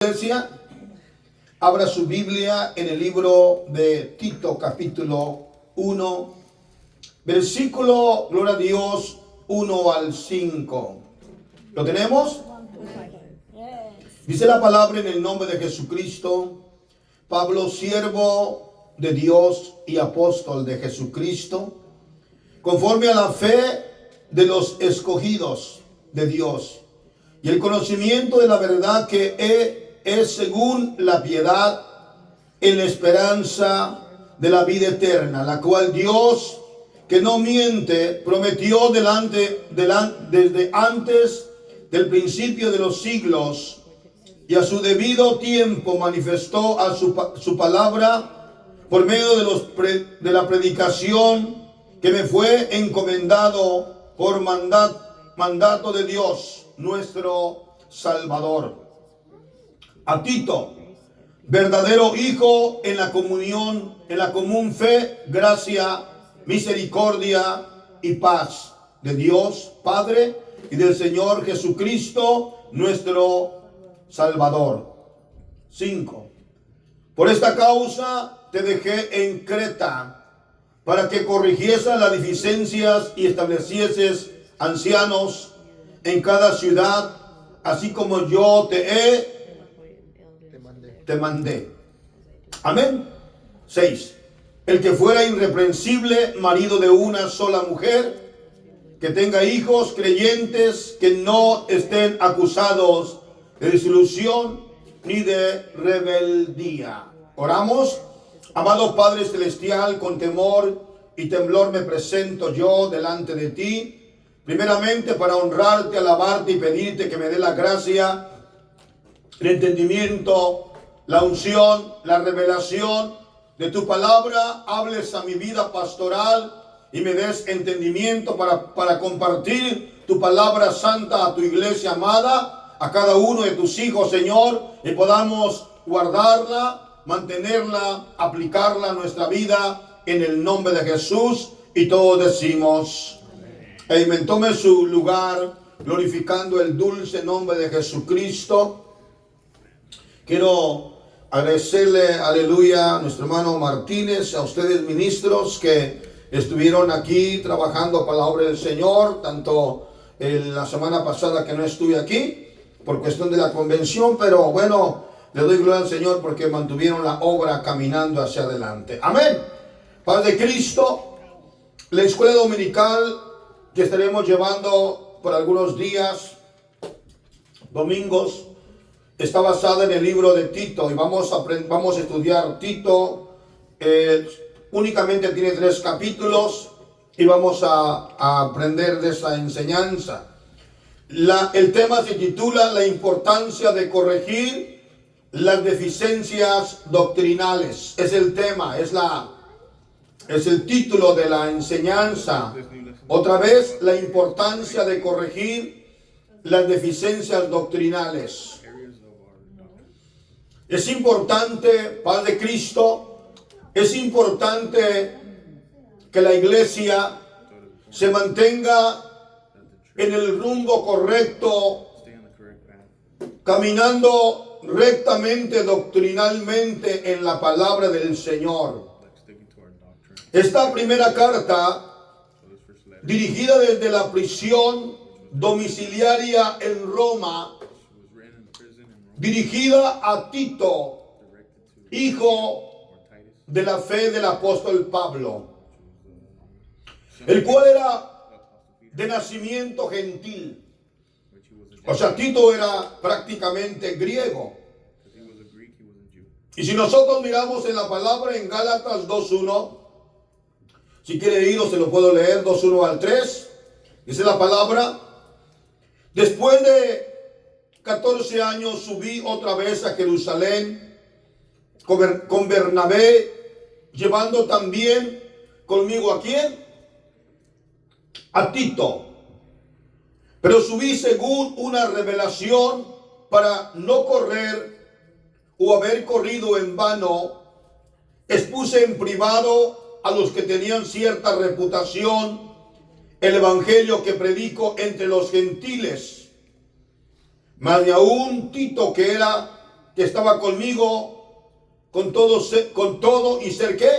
Iglesia, abra su Biblia en el libro de Tito, capítulo 1, versículo, gloria a Dios, 1 al 5. ¿Lo tenemos? Dice la palabra en el nombre de Jesucristo: Pablo, siervo de Dios y apóstol de Jesucristo, conforme a la fe de los escogidos de Dios y el conocimiento de la verdad que es según la piedad, en la esperanza de la vida eterna, la cual Dios, que no miente, prometió desde antes del principio de los siglos, y a su debido tiempo manifestó a su palabra por medio de la predicación que me fue encomendado por mandato de Dios, nuestro Salvador. A Tito, verdadero hijo en la comunión, en la común fe, gracia, misericordia y paz de Dios Padre y del Señor Jesucristo, nuestro Salvador. 5. Por esta causa te dejé en Creta, para que corrigieses las deficiencias y establecieses ancianos en cada ciudad, así como yo te mandé. Amén. 6. El que fuera irreprensible, marido de una sola mujer, que tenga hijos creyentes, que no estén acusados de disolución ni de rebeldía. Oramos. Amado Padre Celestial, con temor y temblor me presento yo delante de ti, primeramente para honrarte, alabarte y pedirte que me dé la gracia, el entendimiento, la unción, la revelación de tu palabra. Hables a mi vida pastoral y me des entendimiento para compartir tu palabra santa a tu iglesia amada, a cada uno de tus hijos, Señor, y podamos guardarla, mantenerla, aplicarla a nuestra vida en el nombre de Jesús. Y todos decimos amén. Tome su lugar glorificando el dulce nombre de Jesucristo. Quiero agradecerle, aleluya, a nuestro hermano Martínez, a ustedes ministros que estuvieron aquí trabajando para la obra del Señor, tanto la semana pasada que no estuve aquí por cuestión de la convención, pero bueno, le doy gloria al Señor porque mantuvieron la obra caminando hacia adelante. Amén. Paz de Cristo. La escuela dominical que estaremos llevando por algunos días, domingos, está basada en el libro de Tito y vamos a estudiar Tito. Únicamente tiene 3 capítulos y vamos a aprender de esa enseñanza. El tema se titula La importancia de corregir las deficiencias doctrinales. Es el tema, es el título de la enseñanza. Otra vez, la importancia de corregir las deficiencias doctrinales. Es importante, paz de Cristo, es importante que la iglesia se mantenga en el rumbo correcto, caminando rectamente, doctrinalmente en la palabra del Señor. Esta primera carta, dirigida desde la prisión domiciliaria en Roma, dirigida a Tito, hijo de la fe del apóstol Pablo, el cual era de nacimiento gentil. O sea, Tito era prácticamente griego. Y si nosotros miramos en la palabra en Gálatas 2:1, si quiere ir o se lo puedo leer, 2:1 al 3, dice la palabra: después de 14 años subí otra vez a Jerusalén con Bernabé, llevando también conmigo ¿a quién? A Tito. Pero subí según una revelación, para no correr o haber corrido en vano. Expuse en privado a los que tenían cierta reputación el evangelio que predico entre los gentiles. Mas ni aún Tito, que que estaba conmigo, con todo y ser ¿qué?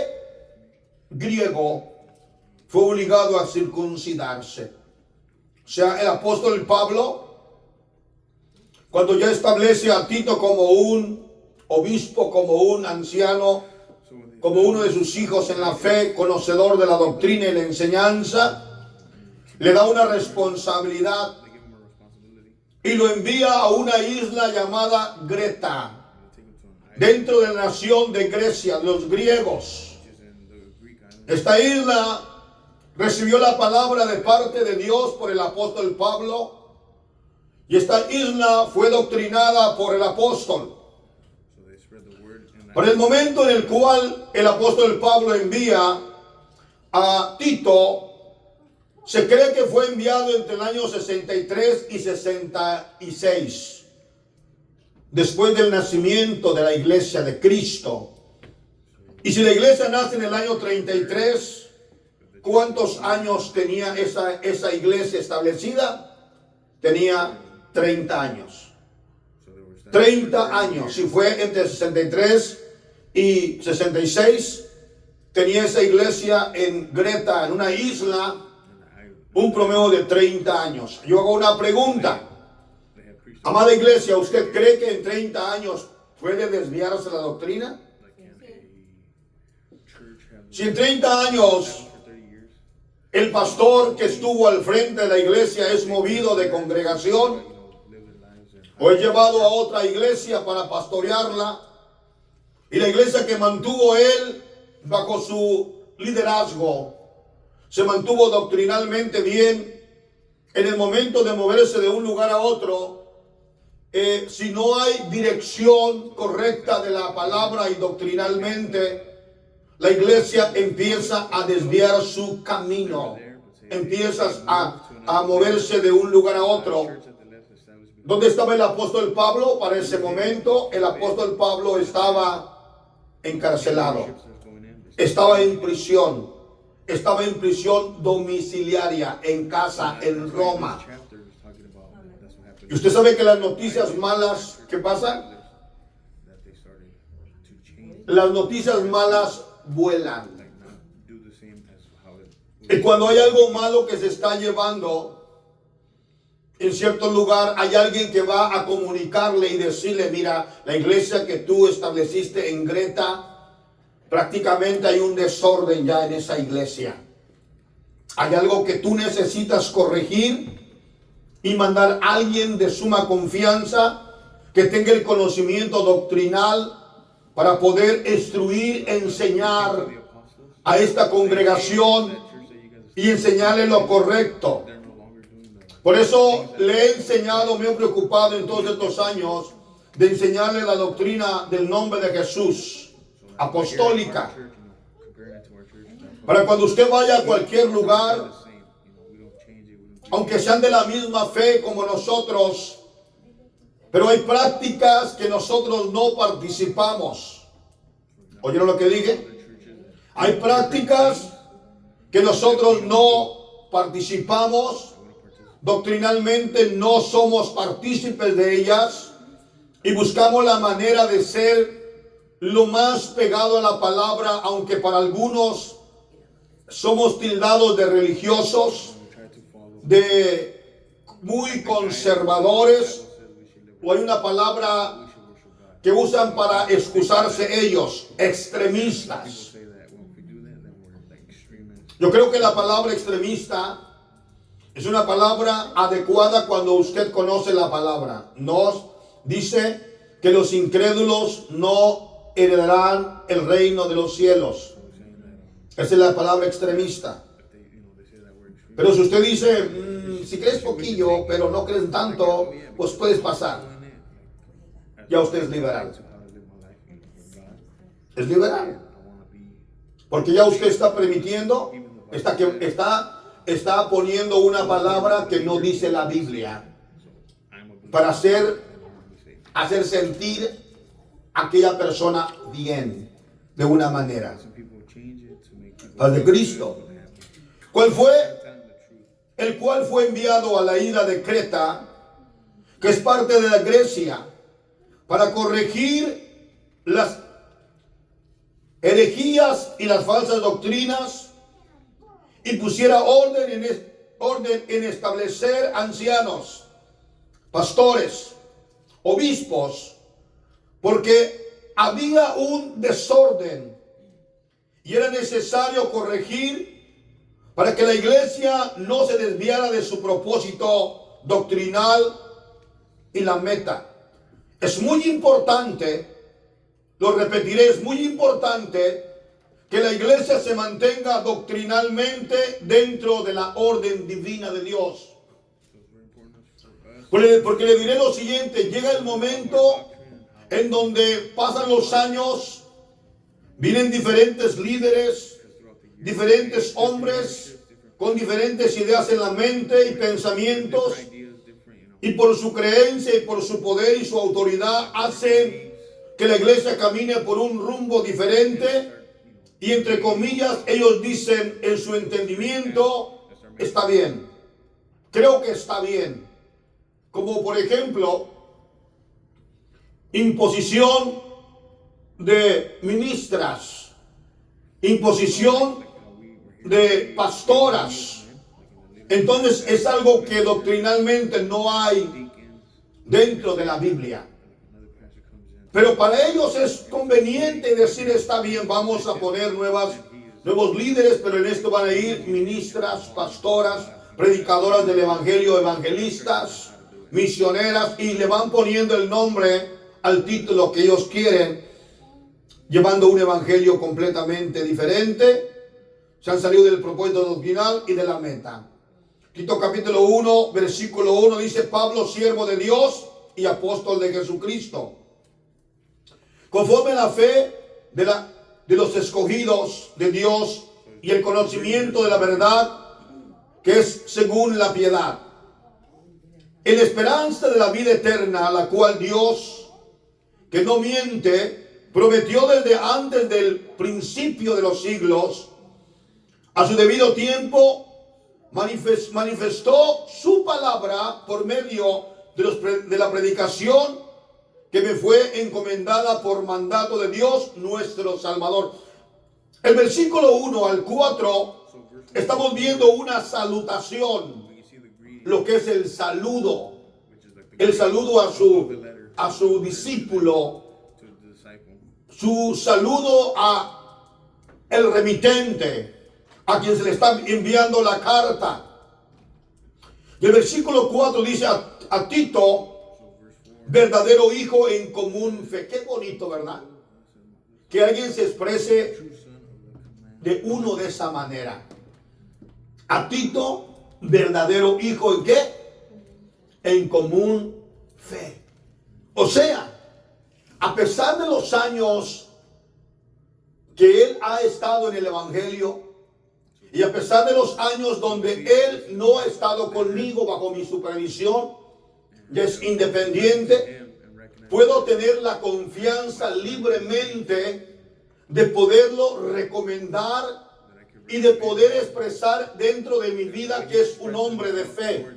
Griego, fue obligado a circuncidarse. O sea, el apóstol Pablo, cuando ya establece a Tito como un obispo, como un anciano, como uno de sus hijos en la fe, conocedor de la doctrina y la enseñanza, le da una responsabilidad y lo envía a una isla llamada Greta, dentro de la nación de Grecia, de los griegos. Esta isla recibió la palabra de parte de Dios por el apóstol Pablo, y esta isla fue doctrinada por el apóstol. Para el momento en el cual el apóstol Pablo envía a Tito, se cree que fue enviado entre el año 63 y 66, después del nacimiento de la iglesia de Cristo. Y si la iglesia nace en el año 33, ¿cuántos años tenía esa iglesia establecida? Tenía 30 años. 30 años. Si fue entre 63 y 66, tenía esa iglesia en Greta, en una isla, un promedio de 30 años. Yo hago una pregunta. Amada iglesia, ¿usted cree que en 30 años puede desviarse la doctrina? Si en 30 años el pastor que estuvo al frente de la iglesia es movido de congregación o es llevado a otra iglesia para pastorearla, y la iglesia que mantuvo él bajo su liderazgo se mantuvo doctrinalmente bien, en el momento de moverse de un lugar a otro, si no hay dirección correcta de la palabra y doctrinalmente, la iglesia empieza a desviar su camino, empiezas a moverse de un lugar a otro. ¿Dónde estaba el apóstol Pablo? Para ese momento, el apóstol Pablo estaba encarcelado, estaba en prisión domiciliaria, en casa, en Roma. ¿Y usted sabe que las noticias malas, qué pasan? Las noticias malas vuelan. Y cuando hay algo malo que se está llevando en cierto lugar, hay alguien que va a comunicarle y decirle: mira, la iglesia que tú estableciste en Greta, prácticamente hay un desorden ya en esa iglesia. Hay algo que tú necesitas corregir y mandar a alguien de suma confianza que tenga el conocimiento doctrinal para poder instruir, enseñar a esta congregación y enseñarle lo correcto. Por eso le he enseñado, me he preocupado en todos estos años de enseñarle la doctrina del nombre de Jesús, apostólica. Para cuando usted vaya a cualquier lugar, aunque sean de la misma fe como nosotros, pero hay prácticas que nosotros no participamos. ¿Oyeron lo que dije? Hay prácticas que nosotros no participamos, doctrinalmente no somos partícipes de ellas, y buscamos la manera de ser lo más pegado a la palabra, aunque para algunos somos tildados de religiosos, de muy conservadores, o hay una palabra que usan para excusarse ellos, extremistas. Yo creo que la palabra extremista es una palabra adecuada cuando usted conoce la palabra. Nos dice que los incrédulos no heredarán el reino de los cielos. Esa es la palabra extremista. Pero si usted dice, si crees poquillo, pero no crees tanto, pues puedes pasar. Ya usted es liberal. Es liberal. Porque ya usted está permitiendo, está poniendo una palabra que no dice la Biblia para hacer sentir a aquella persona bien, de una manera. Paz de Cristo. El cual fue enviado a la isla de Creta, que es parte de la Grecia, para corregir las herejías y las falsas doctrinas, y pusiera orden en establecer ancianos, pastores, obispos, porque había un desorden y era necesario corregir para que la iglesia no se desviara de su propósito doctrinal y la meta. Es muy importante, lo repetiré, es muy importante que la iglesia se mantenga doctrinalmente dentro de la orden divina de Dios. Porque le diré lo siguiente: llega el momento en donde pasan los años, vienen diferentes líderes, diferentes hombres con diferentes ideas en la mente y pensamientos, y por su creencia y por su poder y su autoridad hacen que la iglesia camine por un rumbo diferente. Y entre comillas, ellos dicen en su entendimiento, está bien, creo que está bien. Como por ejemplo, imposición de ministras, imposición de pastoras. Entonces es algo que doctrinalmente no hay dentro de la Biblia. Pero para ellos es conveniente decir, está bien, vamos a poner nuevos líderes, pero en esto van a ir ministras, pastoras, predicadoras del evangelio, evangelistas, misioneras, y le van poniendo el nombre al título que ellos quieren, llevando un evangelio completamente diferente. Se han salido del propósito doctrinal y de la meta. Tito capítulo 1, versículo 1 dice: Pablo, siervo de Dios y apóstol de Jesucristo, conforme a la fe de los escogidos de Dios y el conocimiento de la verdad que es según la piedad, en esperanza de la vida eterna, a la cual Dios, que no miente, prometió desde antes del principio de los siglos, a su debido tiempo manifestó su palabra por medio de la predicación que me fue encomendada por mandato de Dios nuestro Salvador. El versículo 1 al 4 estamos viendo una salutación, lo que es el saludo a su discípulo, su saludo a el remitente, a quien se le está enviando la carta. Y el versículo 4 dice a Tito, verdadero hijo en común fe. Qué bonito, ¿verdad? Que alguien se exprese de uno de esa manera. A Tito, verdadero hijo en qué? En común fe. O sea, a pesar de los años que él ha estado en el evangelio, y a pesar de los años donde él no ha estado conmigo bajo mi supervisión, es independiente, puedo tener la confianza libremente de poderlo recomendar y de poder expresar dentro de mi vida que es un hombre de fe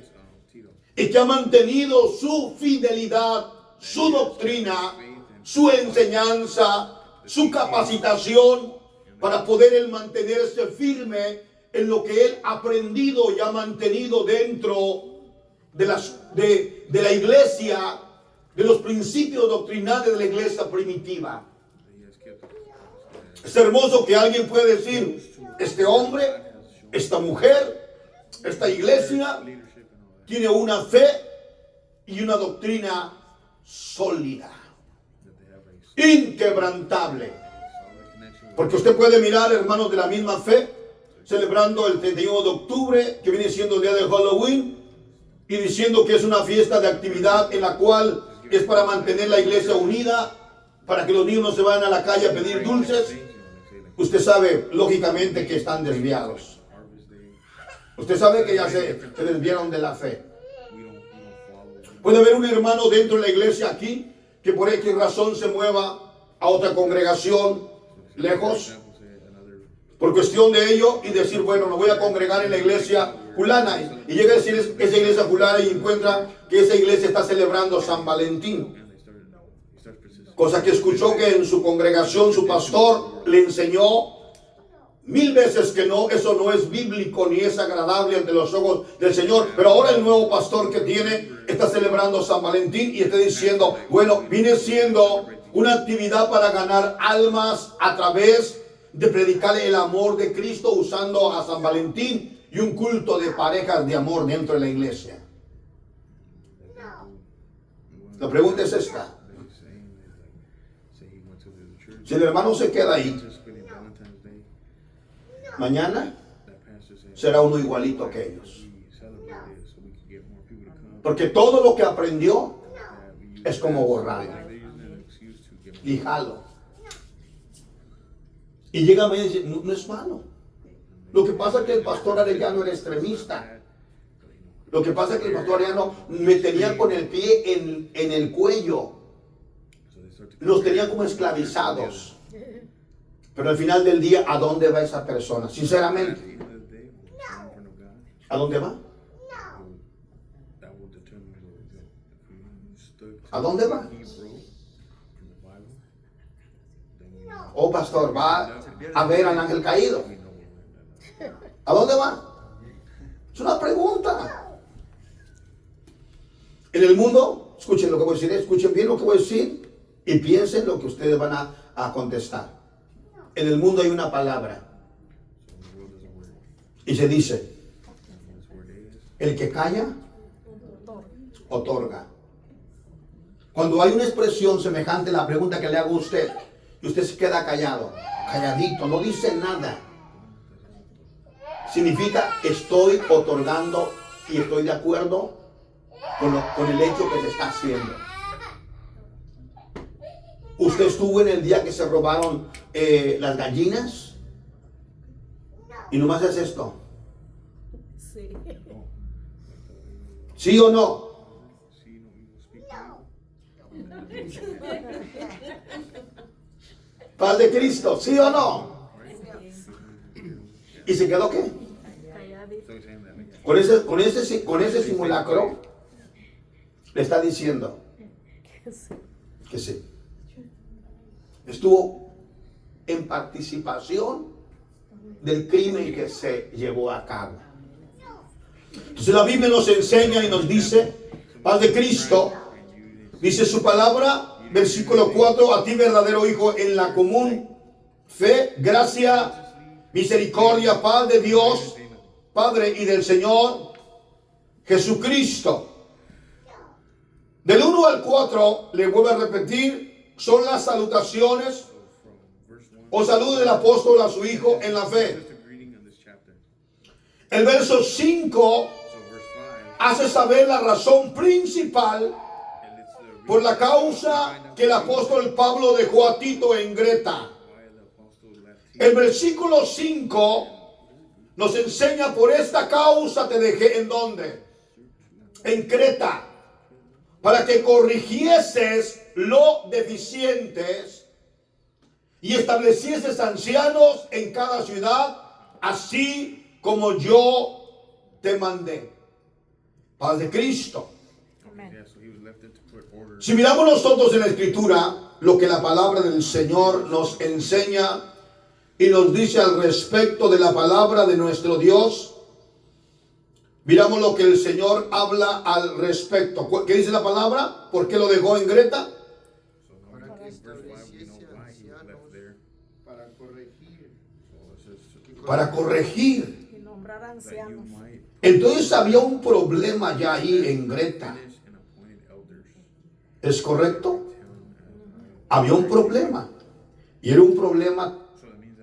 y que ha mantenido su fidelidad, su doctrina, su enseñanza, su capacitación para poder él mantenerse firme en lo que él ha aprendido y ha mantenido dentro de la iglesia, de los principios doctrinales de la iglesia primitiva. Es hermoso que alguien pueda decir, este hombre, esta mujer, esta iglesia tiene una fe y una doctrina sólida, inquebrantable. Porque usted puede mirar hermanos de la misma fe celebrando el 31 de octubre, que viene siendo el día de Halloween, y diciendo que es una fiesta de actividad en la cual es para mantener la iglesia unida, para que los niños no se vayan a la calle a pedir dulces. Usted sabe, lógicamente, que están desviados. Usted sabe que ya se desviaron de la fe. Puede haber un hermano dentro de la iglesia aquí que por X razón se mueva a otra congregación lejos por cuestión de ello y decir, bueno, me voy a congregar en la iglesia fulana, y llega a decir esa iglesia fulana y encuentra que esa iglesia está celebrando San Valentín. Cosa que escuchó que en su congregación su pastor le enseñó 1000 veces que no, eso no es bíblico ni es agradable ante los ojos del Señor. Pero ahora el nuevo pastor que tiene está celebrando San Valentín y está diciendo, bueno, viene siendo una actividad para ganar almas a través de predicar el amor de Cristo usando a San Valentín y un culto de parejas de amor dentro de la iglesia. La pregunta es esta. Si el hermano se queda ahí, mañana será uno igualito que ellos. Porque todo lo que aprendió es como borrado y jalo. Y llega a mí y dice, no es malo. Lo que pasa es que el pastor Arellano era extremista. Lo que pasa es que el pastor Arellano me tenía con el pie en el cuello. Nos tenía como esclavizados. Pero al final del día, ¿a dónde va esa persona? Sinceramente, ¿a dónde va? ¿A dónde va? Oh, pastor, va a ver al ángel caído. ¿A dónde va? Es una pregunta. En el mundo, escuchen lo que voy a decir, escuchen bien lo que voy a decir y piensen lo que ustedes van a contestar. En el mundo hay una palabra y se dice, el que calla, otorga. Cuando hay una expresión semejante a la pregunta que le hago a usted y usted se queda callado, calladito, no dice nada, significa estoy otorgando y estoy de acuerdo con el hecho que se está haciendo. ¿Usted estuvo en el día que se robaron las gallinas? Y nomás es esto. Sí. ¿Sí o no? Paz de Cristo, ¿sí o no? ¿Y se quedó qué? Con ese simulacro le está diciendo que sí. Estuvo en participación del crimen que se llevó a cabo. Entonces la Biblia nos enseña y nos dice, paz de Cristo, dice su palabra, versículo 4, a ti verdadero Hijo, en la común fe, gracia, misericordia, paz de Dios, Padre y del Señor Jesucristo. Del 1 al 4, le vuelvo a repetir, son las salutaciones o salud del apóstol a su Hijo en la fe. El verso 5 hace saber la razón principal por la causa que el apóstol Pablo dejó a Tito en Creta. El versículo 5 nos enseña, por esta causa te dejé, ¿en dónde? En Creta, para que corrigieses lo deficientes y establecieses ancianos en cada ciudad, así como yo te mandé. Paz de Cristo. Si miramos nosotros en la Escritura lo que la palabra del Señor nos enseña y nos dice al respecto de la palabra de nuestro Dios, miramos lo que el Señor habla al respecto. ¿Qué dice la palabra? ¿Por qué lo dejó en Creta? Para corregir. Y nombrar ancianos. Entonces había un problema ya ahí en Creta. ¿Es correcto? Había un problema. Y era un problema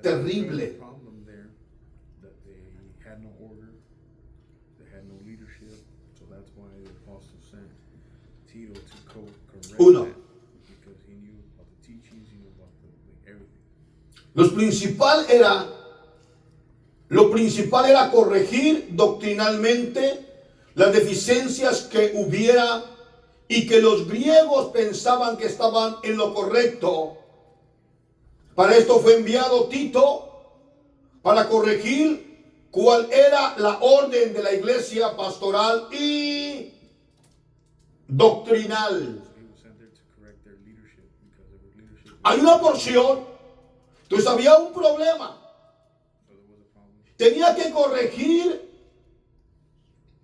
terrible. Uno. Lo principal era corregir doctrinalmente las deficiencias que hubiera y que los griegos pensaban que estaban en lo correcto. Para esto fue enviado Tito para corregir cuál era la orden de la iglesia pastoral y doctrinal. hay una porción. Entonces había un problema. Tenía que corregir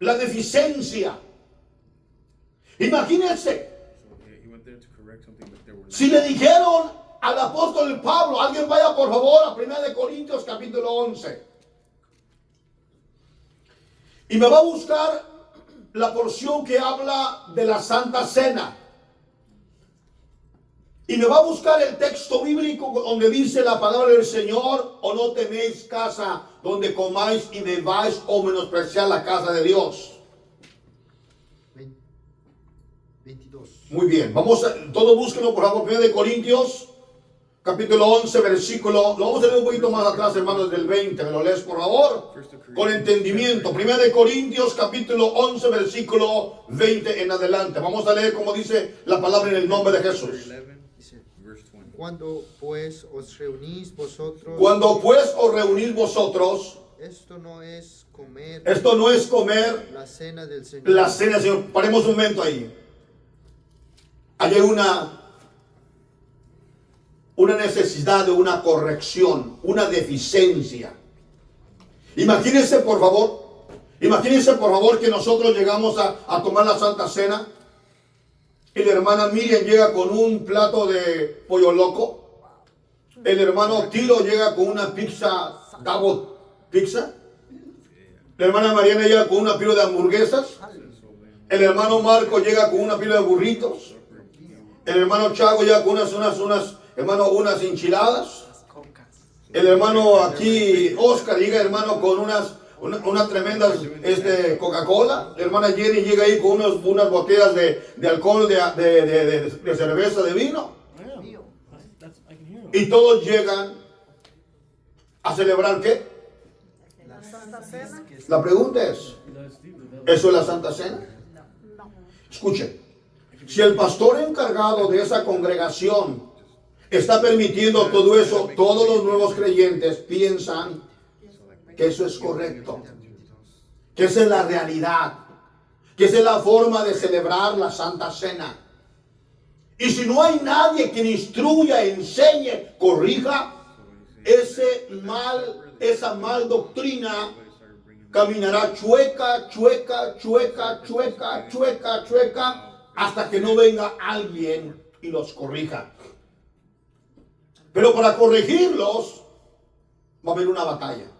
la deficiencia. Imagínense, si le dijeron al apóstol Pablo, alguien vaya por favor a 1 de Corintios capítulo 11. Y me va a buscar la porción que habla de la Santa Cena. Y me va a buscar el texto bíblico donde dice la palabra del Señor: o no tenéis casa donde comáis y bebáis, o menospreciar la casa de Dios. 22. Muy bien, vamos a, todos búsquenlo por favor, 1 de Corintios, capítulo 11, versículo, lo vamos a leer un poquito más atrás, hermanos, del 20, ¿me lo lees por favor? Con entendimiento. 1 de Corintios, capítulo 11, versículo 20 en adelante. Vamos a leer como dice la palabra en el nombre de Jesús. Dice, cuando pues os reunís vosotros, Cuando pues os reunís vosotros, esto no es comer esto no es comer la cena del Señor. la cena del Señor. Paremos un momento ahí. Hay una necesidad de una corrección, una deficiencia. Imagínense por favor que nosotros llegamos a tomar la Santa Cena y la hermana Miriam llega con un plato de pollo loco, el hermano Tiro llega con una pizza, double pizza, la hermana Mariana llega con una pila de hamburguesas, el hermano Marco llega con una pila de burritos, el hermano Chago llega con unas enchiladas. El hermano aquí, Oscar, llega hermano con unas tremendas Coca-Cola. La hermana Jenny llega ahí con unas botellas de alcohol, de cerveza, de vino. Y todos llegan a celebrar ¿qué? La Santa Cena. La pregunta es, ¿eso es la Santa Cena? No. Escuchen, si el pastor encargado de esa congregación está permitiendo todo eso, todos los nuevos creyentes piensan que eso es correcto, que esa es la realidad, que esa es la forma de celebrar la Santa Cena. Y si no hay nadie que instruya, enseñe, corrija, esa mal doctrina caminará chueca, hasta que no venga alguien y los corrija. Pero para corregirlos va a haber una batalla.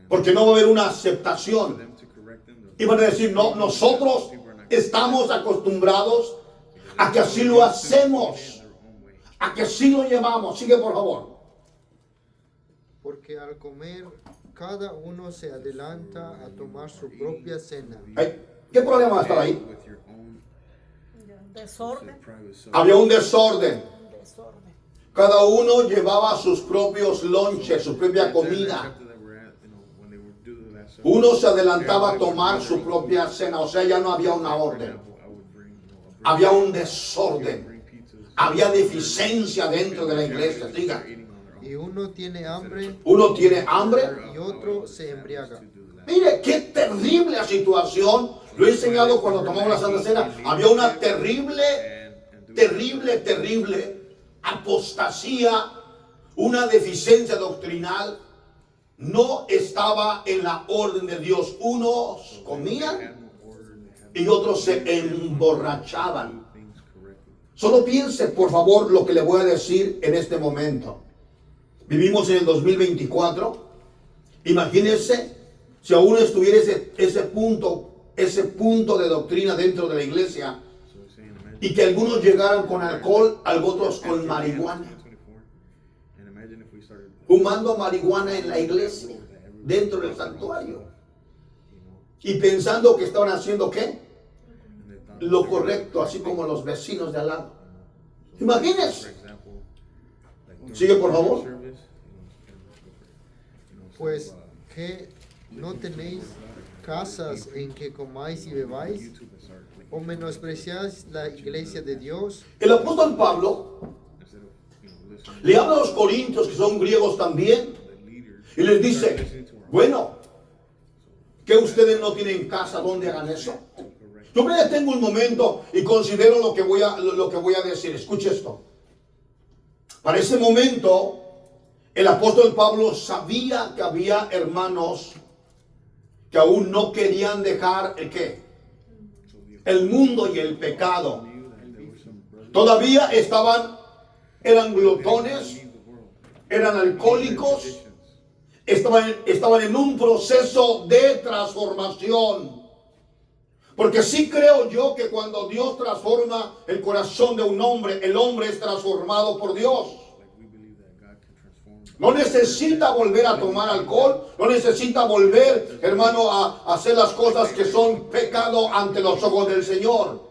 Porque no va a haber una aceptación. Y van a decir, no, nosotros estamos acostumbrados a que así lo hacemos, a que así lo llevamos. Sigue por favor. Porque al comer, cada uno se adelanta a tomar su propia cena. ¿Qué problema va a estar ahí? Desorden. Había un desorden. Desorden. Cada uno llevaba sus propios lonches, su propia comida. Uno se adelantaba a tomar su propia cena, o sea, ya no había una orden. Había un desorden. Había deficiencia dentro de la iglesia. Diga. Y uno tiene hambre Uno tiene hambre. y otro se embriaga. Mire, qué terrible la situación. Lo he enseñado cuando tomamos la Santa Cena. Había una terrible apostasía, una deficiencia doctrinal. No estaba en la orden de Dios. Unos comían y otros se emborrachaban. Solo piense, por favor, lo que le voy a decir en este momento. Vivimos en el 2024. Imagínense si aún estuviera ese punto de doctrina dentro de la iglesia y que algunos llegaran con alcohol, otros con marihuana. Fumando marihuana en la iglesia, dentro del santuario. Y pensando que estaban haciendo ¿qué? Lo correcto, así como los vecinos de al lado. Imagínense. Sigue por favor. Pues que no tenéis casas en que comáis y bebáis, o menospreciáis la iglesia de Dios. El apóstol Pablo le habla a los corintios, que son griegos también, y les dice, bueno, ¿que ustedes no tienen casa donde hagan eso? Yo me detengo un momento y considero lo que voy a decir. Escuche esto. Para ese momento, el apóstol Pablo sabía que había hermanos que aún no querían dejar el qué, el mundo y el pecado. Todavía eran glotones, eran alcohólicos, estaban en un proceso de transformación. Porque sí creo yo que cuando Dios transforma el corazón de un hombre, el hombre es transformado por Dios. No necesita volver a tomar alcohol, no necesita volver, hermano, a hacer las cosas que son pecado ante los ojos del Señor.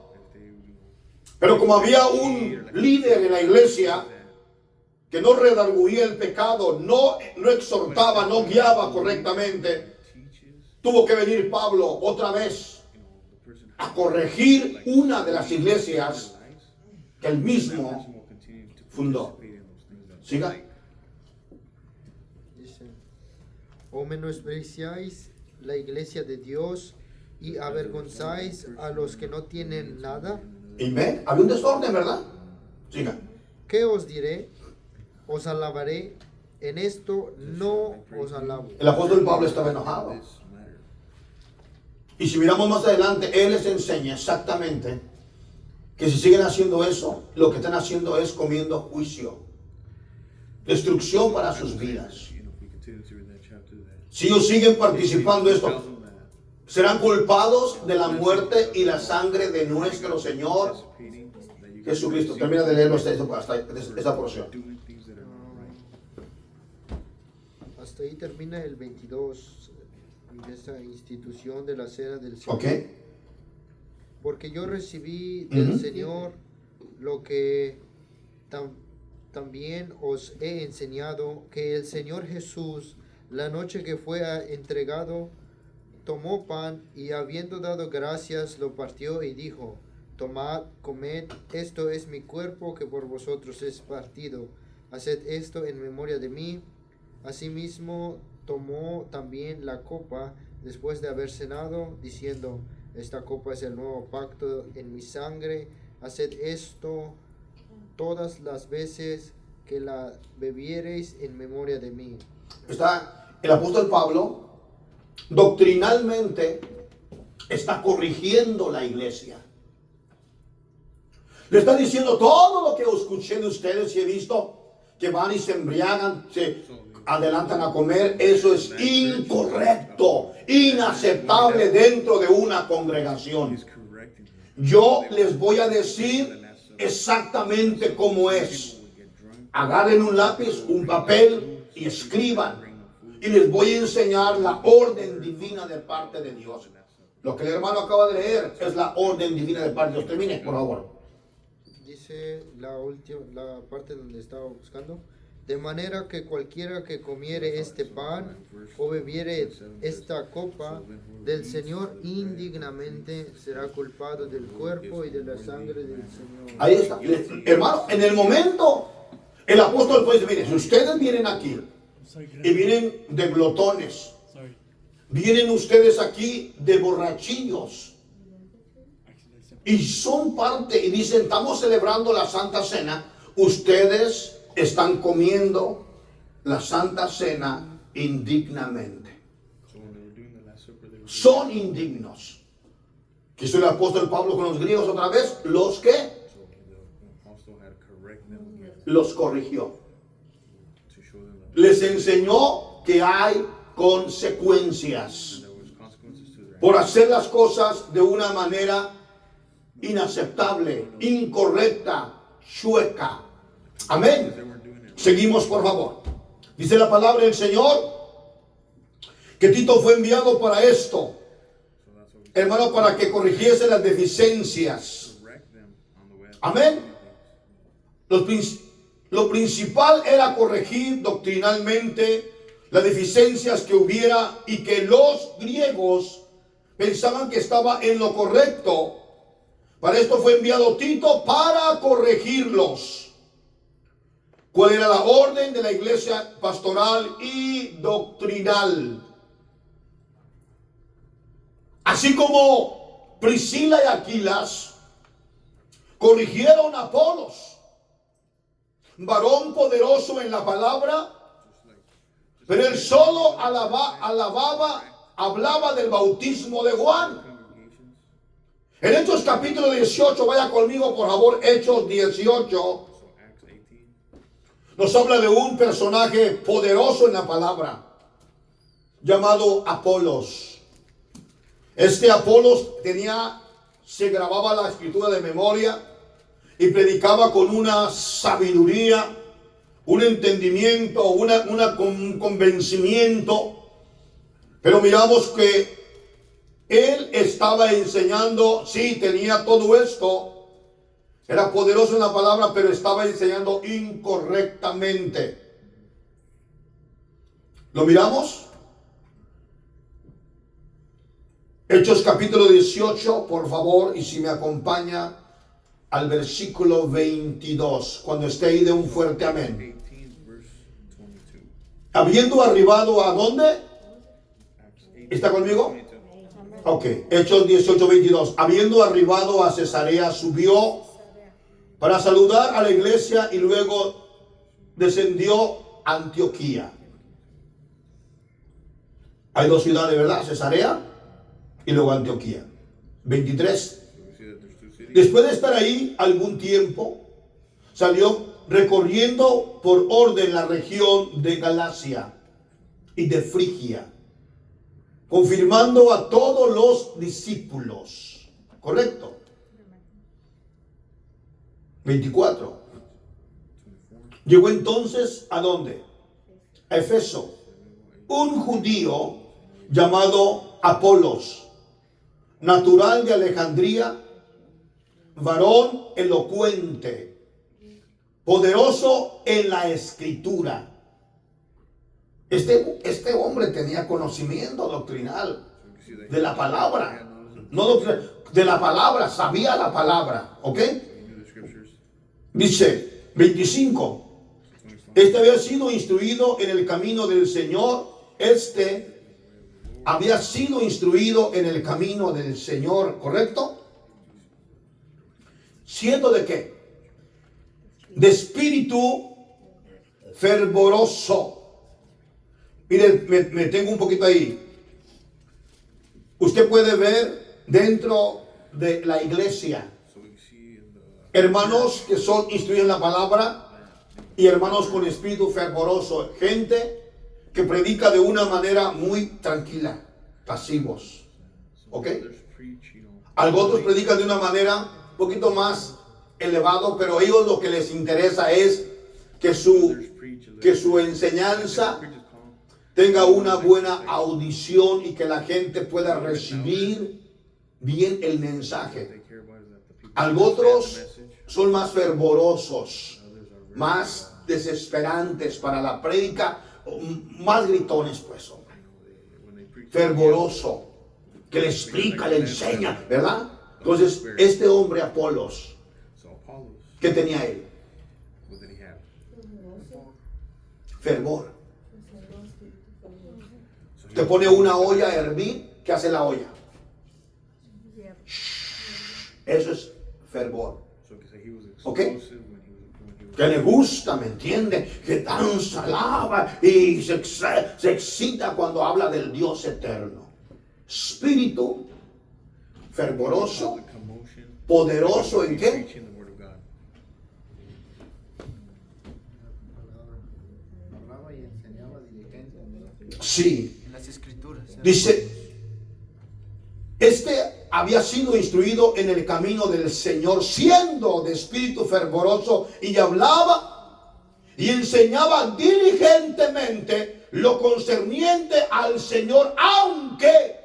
Pero como había un líder en la iglesia que no redarguía el pecado, no exhortaba, no guiaba correctamente, tuvo que venir Pablo otra vez a corregir una de las iglesias que él mismo fundó. Siga. Dice, ¿o menospreciáis la iglesia de Dios y avergonzáis a los que no tienen nada? Amén. Había un desorden, ¿verdad? Siga. ¿Qué os diré? Os alabaré. En esto no os alabo. El apóstol Pablo estaba enojado. Y si miramos más adelante, él les enseña exactamente que si siguen haciendo eso, lo que están haciendo es comiendo juicio, destrucción para sus vidas. Si ellos siguen participando en esto, serán culpados de la muerte y la sangre de nuestro Señor Jesucristo. Termina de leerlo hasta esa porción. Hasta ahí termina el 22 de esa institución de la cena del Señor. Ok. Porque yo recibí del Señor lo que también os he enseñado, que el Señor Jesús, la noche que fue entregado, tomó pan y habiendo dado gracias, lo partió y dijo: tomad, comed, esto es mi cuerpo que por vosotros es partido. Haced esto en memoria de mí. Asimismo, tomó también la copa después de haber cenado, diciendo: esta copa es el nuevo pacto en mi sangre. Haced esto todas las veces que la bebiereis en memoria de mí. Está el apóstol Pablo, doctrinalmente, está corrigiendo la iglesia. Le está diciendo todo lo que escuché de ustedes y he visto, que van y se embriagan, se adelantan a comer. Eso es incorrecto, inaceptable dentro de una congregación. Yo les voy a decir exactamente cómo es. Agarren un lápiz, un papel y escriban. Y les voy a enseñar la orden divina de parte de Dios. Lo que el hermano acaba de leer es la orden divina de parte de Dios. Termine, por favor. Dice la parte donde estaba buscando: de manera que cualquiera que comiere este pan o bebiere esta copa del Señor indignamente será culpado del cuerpo y de la sangre del Señor. Ahí está. Hermano, en el momento, el apóstol pues dice: mire, si ustedes vienen aquí y vienen de glotones, vienen ustedes aquí de borrachillos, y son parte, y dicen: estamos celebrando la Santa Cena, ustedes están comiendo la Santa Cena indignamente. Son indignos. Quiso el apóstol Pablo con los griegos otra vez, los que los corrigió. Les enseñó que hay consecuencias por hacer las cosas de una manera inaceptable, incorrecta, chueca. Amén. Seguimos, por favor. Dice la palabra del Señor que Tito fue enviado para esto, hermano, para que corrigiese las deficiencias. Amén. Lo principal era corregir doctrinalmente las deficiencias que hubiera y que los griegos pensaban que estaba en lo correcto. Para esto fue enviado Tito para corregirlos. ¿Cuál era la orden de la iglesia pastoral y doctrinal? Así como Priscila y Aquilas corrigieron a Apolos, varón poderoso en la palabra, pero él solo hablaba del bautismo de Juan. En Hechos capítulo 18, vaya conmigo por favor, Hechos 18, nos habla de un personaje poderoso en la palabra, llamado Apolos. Este Apolos se grababa la escritura de memoria y predicaba con una sabiduría, un entendimiento, un convencimiento. Pero miramos que él estaba enseñando, sí, tenía todo esto, era poderoso en la palabra, pero estaba enseñando incorrectamente. ¿Lo miramos? Hechos capítulo 18, por favor, y si me acompaña al versículo 22, cuando esté ahí de un fuerte amén. Habiendo arribado a ¿dónde? ¿Está conmigo? Ok, Hechos 18, 22. Habiendo arribado a Cesarea, subió para saludar a la iglesia y luego descendió a Antioquía. Hay dos ciudades, ¿verdad? Cesarea y luego Antioquía. 23. Después de estar ahí algún tiempo, salió recorriendo por orden la región de Galacia y de Frigia, confirmando a todos los discípulos. ¿Correcto? 24. Llegó entonces ¿a dónde? A Efeso, un judío llamado Apolos, natural de Alejandría, varón elocuente, poderoso en la escritura. Este hombre tenía conocimiento doctrinal de la palabra, de la palabra, sabía la palabra, ¿ok? Dice 25, este había sido instruido en el camino del Señor, había sido instruido en el camino del Señor, ¿correcto? ¿Siendo de qué? De espíritu fervoroso. Miren, me tengo un poquito ahí. Usted puede ver dentro de la iglesia hermanos que son instruidos en la palabra y hermanos con espíritu fervoroso. Gente que predica de una manera muy tranquila, pasivos. ¿Ok? Algunos predican de una manera un poquito más elevado, pero a ellos lo que les interesa es que su enseñanza tenga una buena audición y que la gente pueda recibir bien el mensaje. Algunos son más fervorosos, más desesperantes para la prédica, más gritones, pues, hombre. Fervoroso, que le explica, le enseña, ¿verdad? Entonces, este hombre Apolos, ¿qué tenía él? Fervor. Te pone una olla a hervir, ¿qué hace la olla? Eso es fervor. ¿Ok? Que le gusta, ¿me entiende? Que danza, alaba y se excita cuando habla del Dios eterno. Espíritu fervoroso, poderoso ¿en qué? Sí. En las escrituras. Dice, había sido instruido en el camino del Señor, siendo de espíritu fervoroso, y hablaba y enseñaba diligentemente lo concerniente al Señor, aunque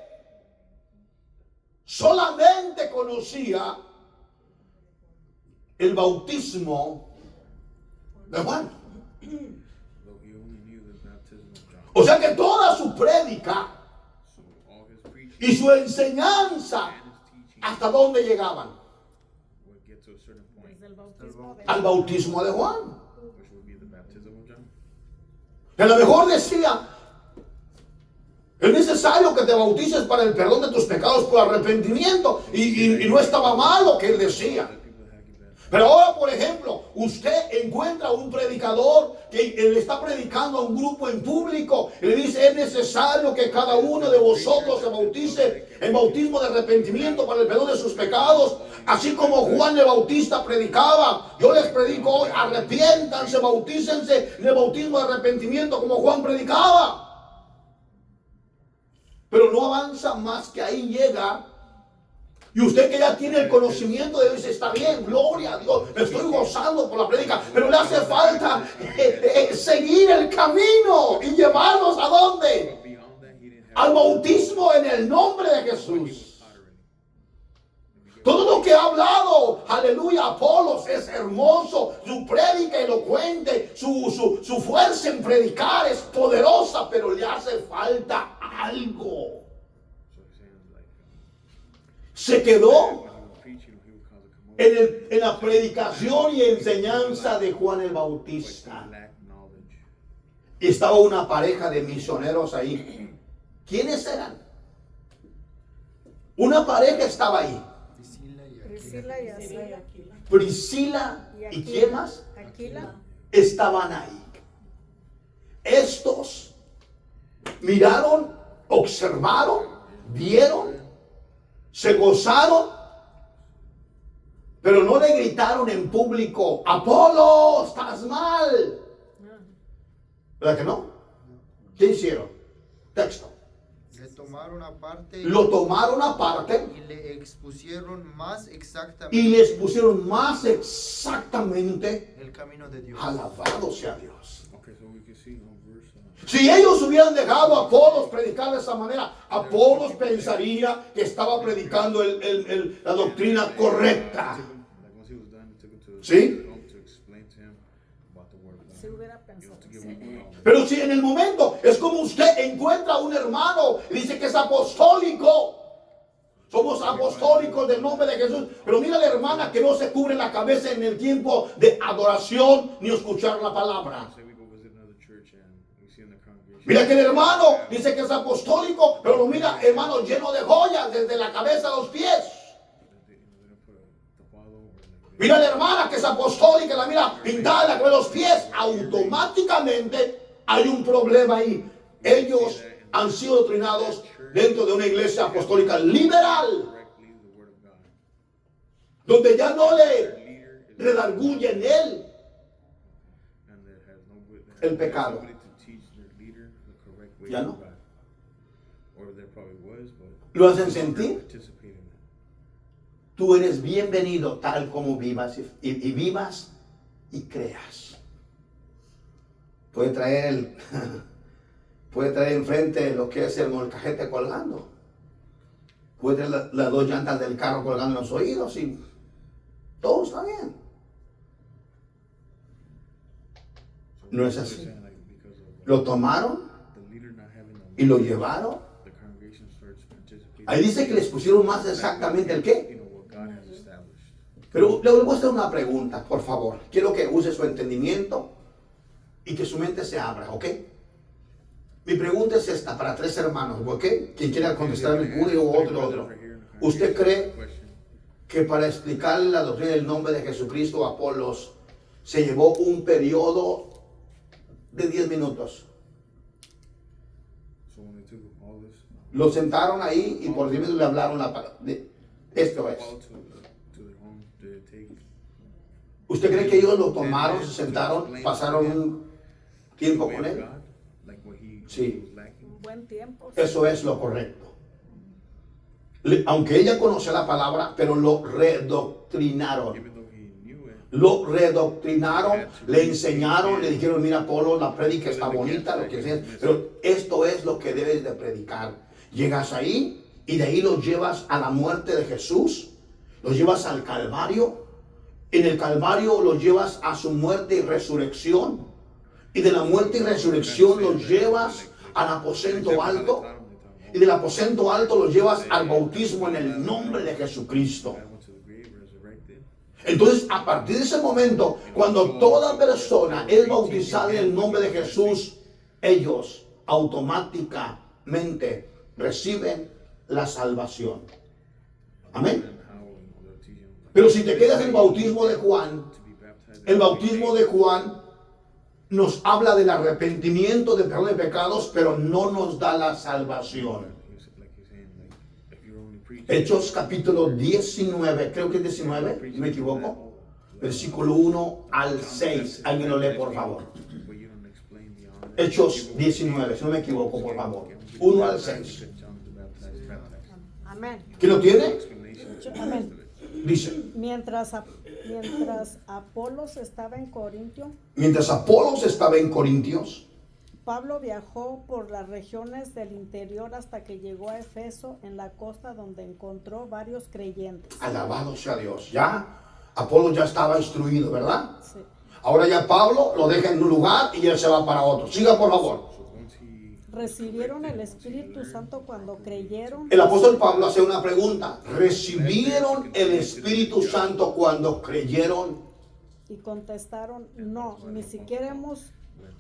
solamente conocía el bautismo de Juan. O sea que toda su prédica y su enseñanza, ¿hasta dónde llegaban? Al bautismo de Juan. Que a lo mejor decía, es necesario que te bautices para el perdón de tus pecados por arrepentimiento. Y no estaba mal lo que él decía. Pero ahora, por ejemplo, usted encuentra un predicador que le está predicando a un grupo en público y le dice, es necesario que cada uno de vosotros se bautice en bautismo de arrepentimiento para el perdón de sus pecados, así como Juan el Bautista predicaba. Yo les predico hoy, arrepiéntanse, bautícense en el bautismo de arrepentimiento como Juan predicaba. Pero no avanza más que ahí llega. Y usted que ya tiene el conocimiento de Dios, está bien, gloria a Dios, me estoy gozando por la prédica, pero le hace falta seguir el camino y llevarnos ¿a dónde? Al bautismo en el nombre de Jesús. Todo lo que ha hablado, aleluya, Apolos es hermoso, su prédica elocuente, su fuerza en predicar es poderosa, pero le hace falta algo. Se quedó en la predicación y enseñanza de Juan el Bautista. Y estaba una pareja de misioneros ahí. ¿Quiénes eran? Una pareja estaba ahí. Priscila y Aquila. Priscila y ¿quién más? Aquila. Estaban ahí. Estos miraron, observaron, vieron, se gozaron, pero no le gritaron en público, Apolo, estás mal. ¿Verdad que no? ¿Qué hicieron? Texto. Le tomaron aparte Lo tomaron aparte y le expusieron más y exactamente les pusieron más exactamente. el camino de Dios. Alabado sea Dios. Okay, so we can see on verse. Si ellos hubieran dejado a Apolos predicar de esa manera, Apolos pensaría que estaba predicando la doctrina correcta. Like once he was done, he took him to ¿Sí? home to explain to him about the word of God. Si hubiera pensado. To give him Pero si en el momento es como usted encuentra a un hermano y dice que es apostólico. Somos apostólicos del nombre de Jesús. Pero mira la hermana que no se cubre la cabeza en el tiempo de adoración ni escuchar la palabra. Say we go visit another church and we see in the congregation. Mira que el hermano dice que es apostólico, pero lo mira hermano lleno de joyas desde la cabeza a los pies. They don't put the follow or like Mira la hermana que es apostólica, la mira pintada en la cabeza de los pies. Automáticamente hay un problema ahí. Ellos han sido doctrinados dentro de una iglesia apostólica liberal, correctly the word of God. donde ya no le Their leader is redarguye en él and that has no el pecado. nobody to teach their leader the correct way Ya of no. God. Or there probably was, but Lo hacen sentir. participate in it. Tú eres bienvenido tal como vivas y vivas y creas. Puede traer enfrente lo que es el molcajete colgando. Puede traer las dos llantas del carro colgando en los oídos y todo está bien. So No es they're así. saying, like, because of Lo tomaron the leader not having y lo llevaron. the congregation starts participating. Ahí dice que les pusieron más exactamente el qué. You know what God has established. Pero le voy a hacer una pregunta, por favor. Quiero que use su entendimiento y que su mente se abra, ¿ok? Mi pregunta es esta, para tres hermanos, ¿ok? Quien quiera contestarme, uno o otro. ¿Usted cree que para explicar la doctrina del nombre de Jesucristo a Apolos se llevó un periodo de 10 minutos? So when they took all this, Lo sentaron ahí y por 10 minutos le hablaron esto es. all to their home, did it take ¿Usted cree que ellos lo tomaron, se sentaron, pasaron un tiempo the way con of él? God, like what he Sí. was lacking? Un buen tiempo. Eso es lo correcto. Aunque ella conocía la palabra, pero lo redoctrinaron. Even though he knew it, Lo redoctrinaron, le enseñaron, le dijeron, mira Polo, la prédica está bonita, lo que sea, pero esto es lo que debes de predicar. Llegas ahí y de ahí lo llevas a la muerte de Jesús, lo llevas al Calvario, en el Calvario lo llevas a su muerte y resurrección, y de la muerte y resurrección lo llevas al aposento alto, y del aposento alto lo llevas al bautismo en el nombre de Jesucristo. God went to the grave, resurrected. Entonces, a partir de ese momento, cuando toda persona es bautizada en el nombre de Jesús, ellos automáticamente reciben la salvación. Amén. And how they'll teach him Pero si te quedas en el bautismo de Juan, to be baptized el bautismo de Juan nos habla del arrepentimiento, de perdón de pecados, pero no nos da la salvación. like you're saying, like if you're only preaching, Hechos capítulo 19, creo que es 19, no me equivoco, versículo 1 al 6. Alguien lo lee, por favor. but you don't explain beyond that. Hechos 19, si no me equivoco, por favor. 1 al 6. John the Baptist. Amén. ¿Quién lo tiene? Explanation. Amén. Dice, Mientras Apolos estaba en Corintio, mientras Apolos estaba en Corintios, Pablo viajó por las regiones del interior hasta que llegó a Efeso, en la costa, donde encontró varios creyentes. alabado sea Dios. Ya Apolos ya estaba instruido, ¿verdad? Sí. Ahora ya Pablo lo deja en un lugar y él se va para otro. Siga, por favor. So once he Recibieron el Espíritu Santo cuando creyeron. El apóstol Pablo hace una pregunta. ¿Recibieron el Espíritu Santo cuando creyeron? Y contestaron, no, ni siquiera hemos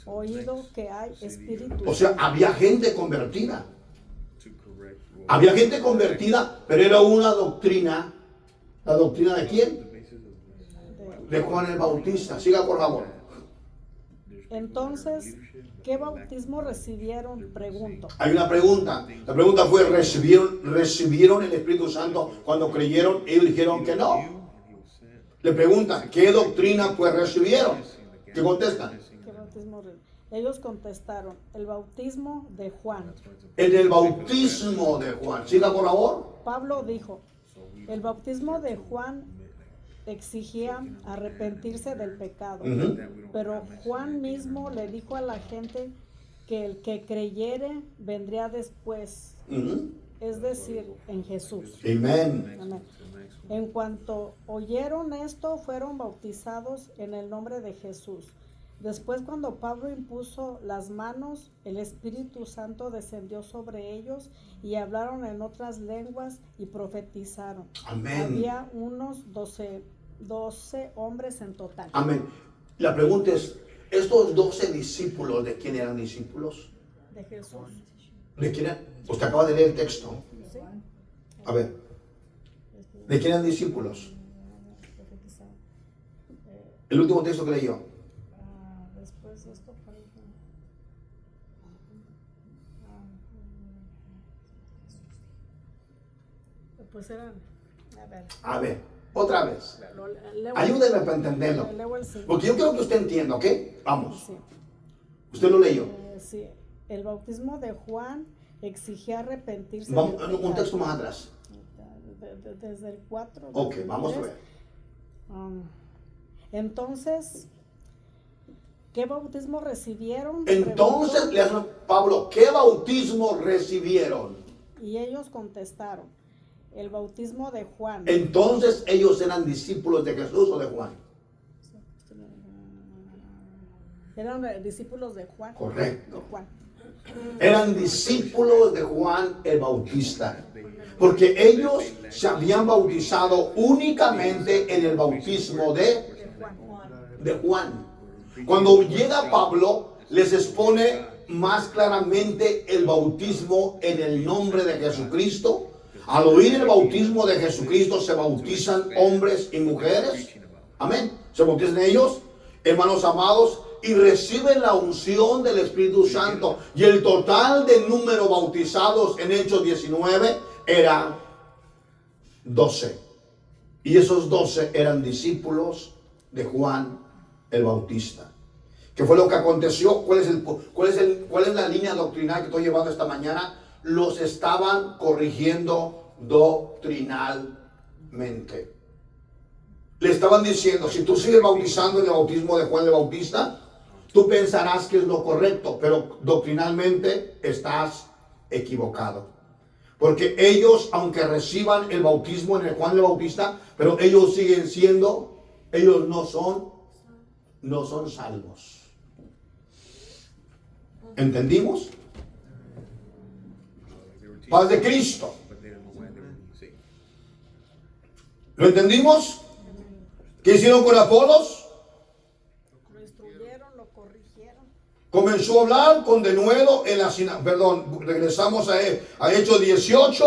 oído que hay Espíritu. O sea, había gente convertida. to correct what Había gente convertida, pero era una doctrina. ¿La doctrina de quién? the basis of De Juan el Bautista. Siga, por favor. Entonces, ¿qué bautismo recibieron? Pregunto. Hay una pregunta. La pregunta fue, ¿recibieron el Espíritu Santo cuando creyeron? Ellos dijeron que no. and he was sent. Le preguntan, ¿qué doctrina pues recibieron? ¿Qué contestan? ¿Qué bautismo Ellos contestaron, el bautismo de Juan. El del bautismo de Juan. Siga, por favor. Pablo dijo, el bautismo de Juan exigía arrepentirse del pecado, Ujú. pero Juan mismo le dijo a la gente que el que creyere vendría después, Ujú. es decir, en Jesús. Amén. Amén. En cuanto oyeron esto, fueron bautizados en el nombre de Jesús. Después, cuando Pablo impuso las manos, el Espíritu Santo descendió sobre ellos y hablaron en otras lenguas y profetizaron. Amén. Había unos 12 hombres en total. Amén. La pregunta es, ¿estos 12 discípulos de quién eran discípulos? De Jesús. ¿De quién eran? Usted acaba de leer el texto. ¿Sí? A ver, ¿de quién eran discípulos? Profetizaron. El último texto que leyó. Después de esto, pues eran, A ver, otra vez. leo, Ayúdeme para entenderlo. leo el siguiente. Porque yo quiero que usted entienda, ¿ok? Vamos. Sí. Usted lo leyó. Sí, el bautismo de Juan exigía arrepentirse. Vamos, del un texto pecado. más atrás. Desde el 4. Ok, vamos a ver. Entonces, ¿qué bautismo recibieron? Entonces, Preguntó, le hace Pablo, ¿qué bautismo recibieron? y ellos contestaron, el bautismo de Juan. Entonces, ¿ellos eran discípulos de Jesús o de Juan? Eran discípulos de Juan. Correcto. De Juan. Eran discípulos de Juan el Bautista. Porque ellos se habían bautizado únicamente en el bautismo de Juan. Cuando llega Pablo, les expone más claramente el bautismo en el nombre de Jesucristo. Al oír el bautismo de Jesucristo se bautizan hombres y mujeres. Amén. Se bautizan ellos, hermanos amados, y reciben la unción del Espíritu Santo. Y el total de número bautizados en Hechos 19 era 12. Y esos 12 eran discípulos de Juan el Bautista. ¿Qué fue lo que aconteció? ¿Cuál es la línea doctrinal que estoy llevando esta mañana? Los estaban corrigiendo doctrinalmente. Le estaban diciendo, si tú sigues bautizando en el bautismo de Juan el Bautista, tú pensarás que es lo correcto, pero doctrinalmente estás equivocado. Porque ellos, aunque reciban el bautismo en el Juan el Bautista, pero ellos siguen siendo, ellos no son salvos. ¿Entendimos? Paz de Cristo. But they don't know why they were being saved. ¿Lo entendimos? ¿Qué hicieron con Apolos? Lo instruyeron, lo corrigieron. Comenzó a hablar con denuedo en la sinagoga. Perdón, regresamos a Hechos 18,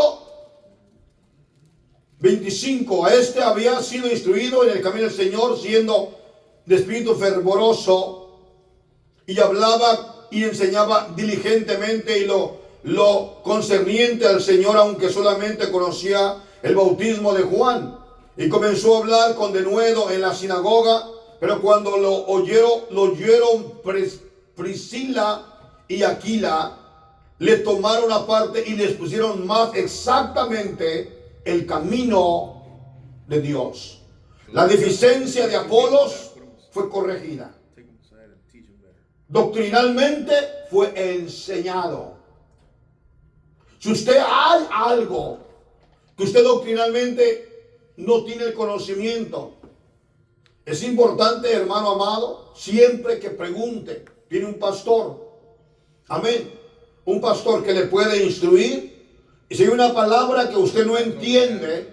25. A este había sido instruido en el camino del Señor, siendo de espíritu fervoroso, y hablaba y enseñaba diligentemente y lo concerniente al Señor, aunque solamente conocía el bautismo de Juan. Y comenzó a hablar con denuedo en la sinagoga, pero cuando lo oyeron Priscila y Aquila, le tomaron aparte y les pusieron más exactamente el camino de Dios. La deficiencia de Apolos fue corregida. Take them aside and teach them better. Doctrinalmente fue enseñado. Si usted hay algo que usted doctrinalmente no tiene el conocimiento, es importante, hermano amado, siempre que pregunte. Tiene un pastor, amén, un pastor que le puede instruir. Y si hay una palabra que usted no entiende,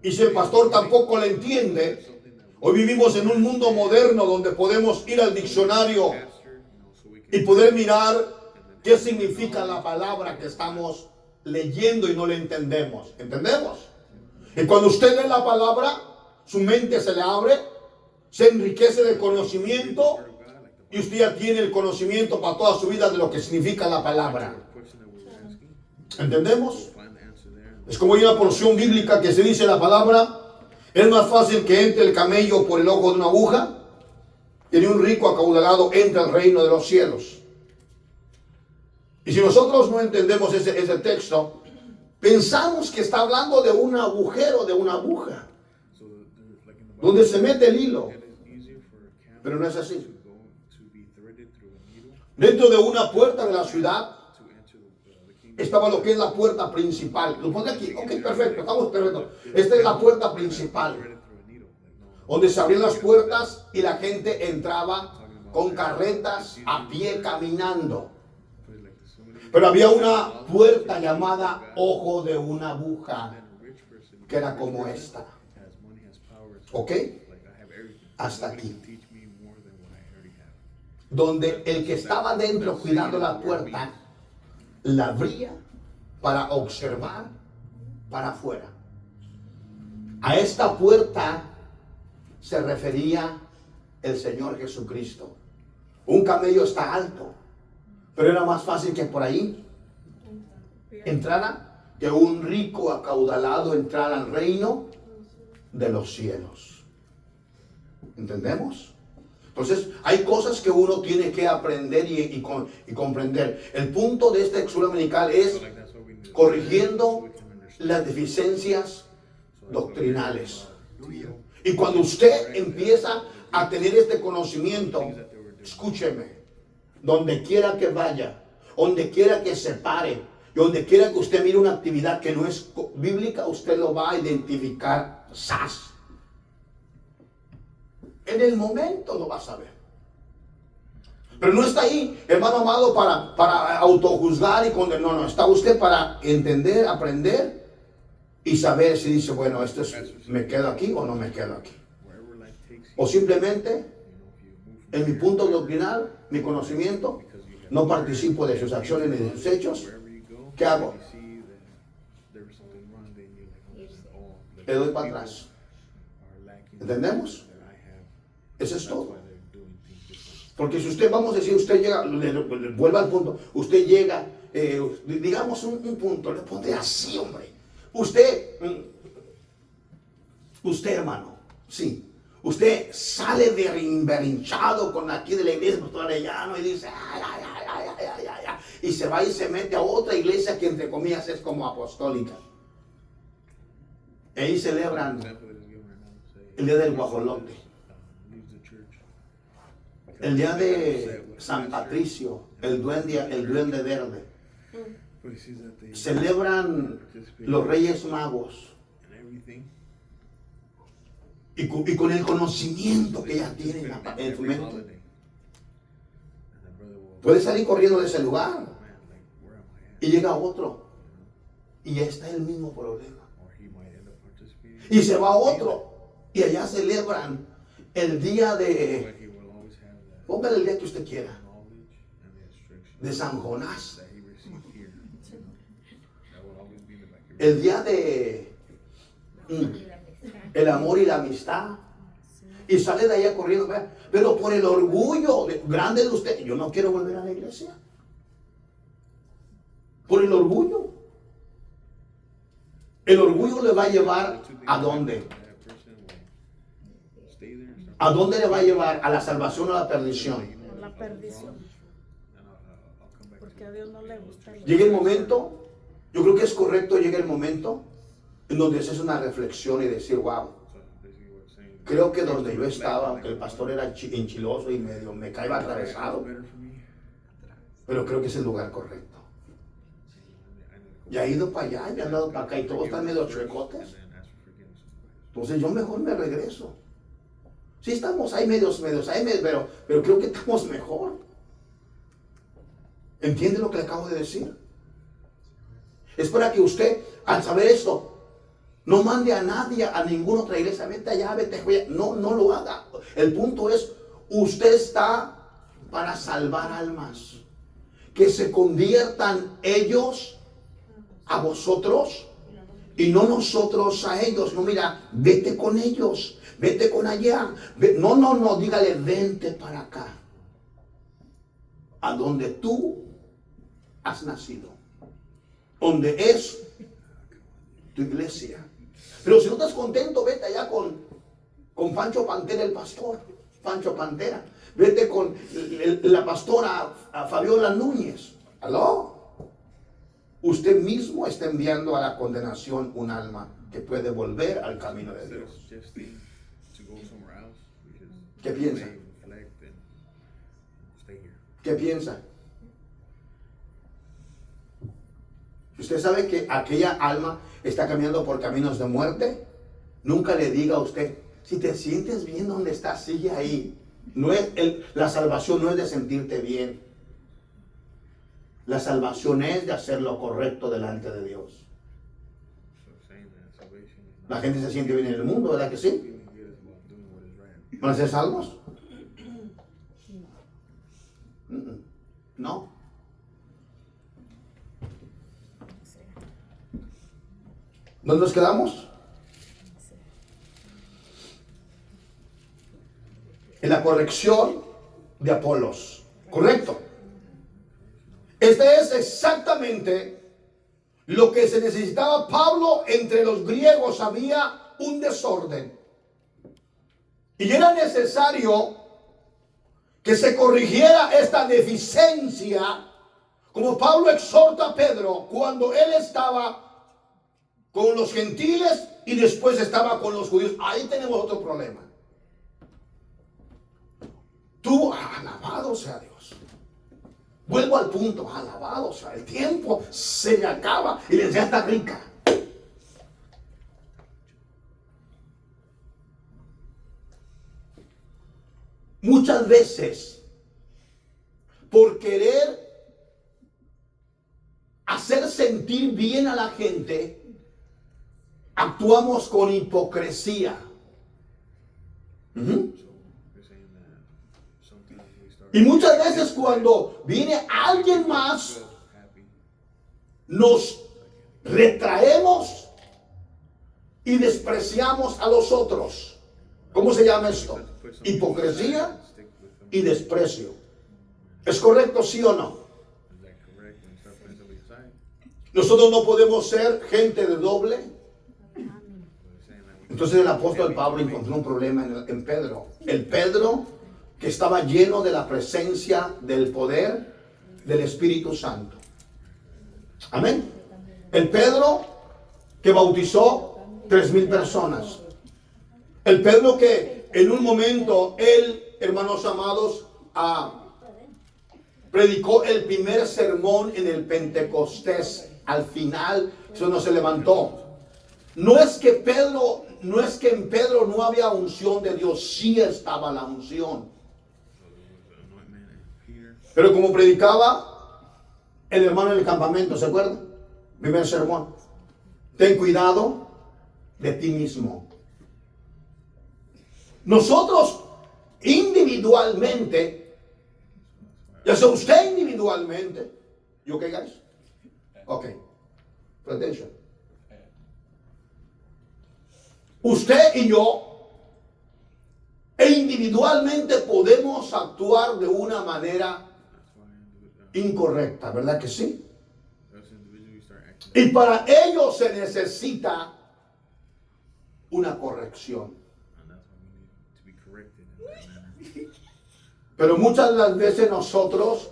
y si el pastor tampoco le entiende, hoy vivimos en un mundo moderno donde podemos ir al diccionario y poder mirar qué significa la palabra que estamos leyendo y no le entendemos. ¿Entendemos? Y cuando usted lee la palabra, su mente se le abre, se enriquece de conocimiento y usted ya tiene el conocimiento para toda su vida de lo que significa la palabra. ¿Entendemos? Es como hay una porción bíblica que se dice la palabra: es más fácil que entre el camello por el ojo de una aguja que ni un rico acaudalado entre al reino de los cielos. Y si nosotros no entendemos ese texto, pensamos que está hablando de un agujero, de una aguja, So there's like in the Bible, donde se mete el hilo. it is easier for a camel Pero no es así. to be threaded through a needle Dentro de una puerta de la ciudad to enter the kingdom. estaba lo que es la puerta principal. Lo pone aquí. Ok, perfecto, estamos perfectos. Esta es la puerta principal, Threaded through a needle. Like, no. donde se abrían las puertas y la gente entraba con carretas a pie caminando. But like there's so many Pero había una puerta llamada ojo de una aguja, and a rich person que era como esta. has money, has power. ¿Ok? Like I have everything. Hasta Nobody aquí. can teach me more than what I already have. Donde el que estaba dentro cuidando la puerta la abría para observar para afuera. A esta puerta se refería el Señor Jesucristo. Un camello está alto, pero era más fácil que por ahí entrara, que un rico acaudalado entrara al reino de los cielos. ¿Entendemos? Entonces, hay cosas que uno tiene que aprender y comprender. El punto de esta escuela dominical es So like that's what we need. corrigiendo So we can understand. las deficiencias So doctrinales. to heal Y cuando usted empieza a tener este conocimiento, things that they were doing. escúcheme, donde quiera que vaya, donde quiera que se pare, y donde quiera que usted mire una actividad que no es bíblica, usted lo va a identificar. ¡Sas! En el momento lo vas a ver. Pero no está ahí, hermano amado, para autojuzgar y condenar. No, no, está usted para entender, aprender y saber si dice, bueno, esto es, me quedo aquí o no me quedo aquí. Wherever life takes you, O simplemente, you know, if you move from en mi punto doctrinal, mi conocimiento, no participo de sus acciones ni de sus hechos. wherever you go, ¿Qué hago? you see that there was something wrong, then you're like, oh, like, Le doy these para people atrás. are lacking ¿Entendemos? that I have. Eso es That's todo. why they're doing things different. Porque si usted, vamos a decir, usted llega, le vuelva al punto, usted llega, digamos un punto, le pondré así, hombre. Usted, hermano, sí, usted sale de rinchado con aquí de la iglesia pastor Arellano y dice, ay, ay, ay, ay, ay, ay, ay, ay, y se va y se mete a otra iglesia que entre comillas es como apostólica. Y ahí celebran Example that is given right now, say, el día del guajolote, leaves the church. el día de San Patricio, el duende verde. But he sees that they Celebran los Reyes Magos and everything. y con el conocimiento que ya tienen en su Every mente. holiday. And the brother will, Puede salir corriendo de ese lugar man, like, where am I at? y llega otro y ya está el mismo problema. Or he might end up participating. Y se va otro y allá celebran el día But de, he will always have that póngale el día que usted quiera, knowledge and the instruction de San Jonás, that he received here. That will always be in the back of your el día de El amor y la amistad. Y sale de allá corriendo. Vea. Pero por el orgullo grande de usted, yo no quiero volver a la iglesia. Por el orgullo. El orgullo le va a llevar ¿a dónde? ¿A dónde le va a llevar? ¿A la salvación o a la perdición? Por la perdición. Porque a Dios no le gusta. Llega el momento, yo creo que es correcto, llega el momento en donde se hace una reflexión y decir, wow, creo que donde yo estaba, aunque el pastor era enchiloso y medio me caía atravesado, pero creo que es el lugar correcto. Y ha ido para allá y me han dado para acá y todos están medio chuecotes. Entonces yo mejor me regreso. Sí estamos ahí medios, pero creo que estamos mejor. ¿Entiende lo que le acabo de decir? Es para que usted, al saber esto, no mande a nadie, a ninguna otra iglesia, vete allá, vete allá. No lo haga. El punto es, usted está para salvar almas. Que se conviertan ellos a vosotros y no nosotros a ellos. No, mira, vete con ellos, vete con allá. No, dígale, vente para acá. A donde tú has nacido. Donde es tu iglesia. Pero si no estás contento, vete allá con Pancho Pantera, el pastor. Pancho Pantera. Vete con la pastora Fabiola Núñez. ¿Aló? Usted mismo está enviando a la condenación un alma que puede volver al camino de Dios. ¿Qué piensa? ¿Qué piensa? Usted sabe que aquella alma está caminando por caminos de muerte. Nunca le diga a usted, si te sientes bien donde estás, sigue ahí. La salvación no es de sentirte bien. La salvación es de hacer lo correcto delante de Dios. La gente se siente bien en el mundo, ¿verdad que sí? ¿Van a ser salvos? No. ¿Dónde nos quedamos? En la corrección de Apolos. ¿Correcto? Este es exactamente lo que se necesitaba. Pablo, entre los griegos había un desorden. Y era necesario que se corrigiera esta deficiencia, como Pablo exhorta a Pedro cuando él estaba con los gentiles y después estaba con los judíos. Ahí tenemos otro problema. Tú, alabado sea Dios. Vuelvo al punto, alabado sea, el tiempo se me acaba y la enseñanza está rica. Muchas veces, por querer hacer sentir bien a la gente, actuamos con hipocresía. Y muchas veces cuando viene alguien más, nos retraemos y despreciamos a los otros. ¿Cómo se llama esto? Hipocresía y desprecio. ¿Es correcto, sí o no? Nosotros no podemos ser gente de doble. Entonces el apóstol Pablo encontró un problema en Pedro. El Pedro que estaba lleno de la presencia del poder del Espíritu Santo. Amén. El Pedro que bautizó 3,000 personas. El Pedro que en un momento él, hermanos amados, predicó el primer sermón en el Pentecostés. Al final, eso no se levantó. No es que en Pedro no había unción de Dios, sí estaba la unción. Pero como predicaba el hermano en el campamento, ¿se acuerdan? Primer sermón. Ten cuidado de ti mismo. Nosotros individualmente, ya sea usted individualmente, ¿you okay, guys? Okay. Pay attention. usted y yo, e individualmente podemos actuar de una manera That's why incorrecta, ¿verdad que sí? as individuals we start acting. Y para ello se necesita una corrección. And that's why we need to be corrected in that manner. Pero muchas de las veces nosotros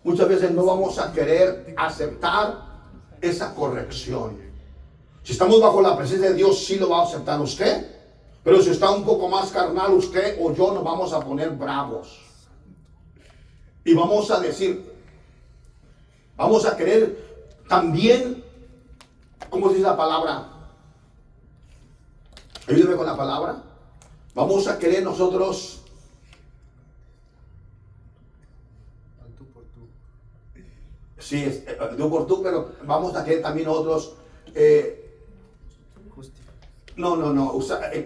muchas veces no vamos a querer aceptar esa corrección. Si estamos bajo la presencia de Dios, sí lo va a aceptar usted. Pero si está un poco más carnal, usted o yo nos vamos a poner bravos. Y vamos a decir, vamos a querer también, ¿cómo se dice la palabra? Ayúdeme con la palabra. Vamos a querer nosotros Al tú por tú. sí, tú por tú, pero vamos a querer también otros. No.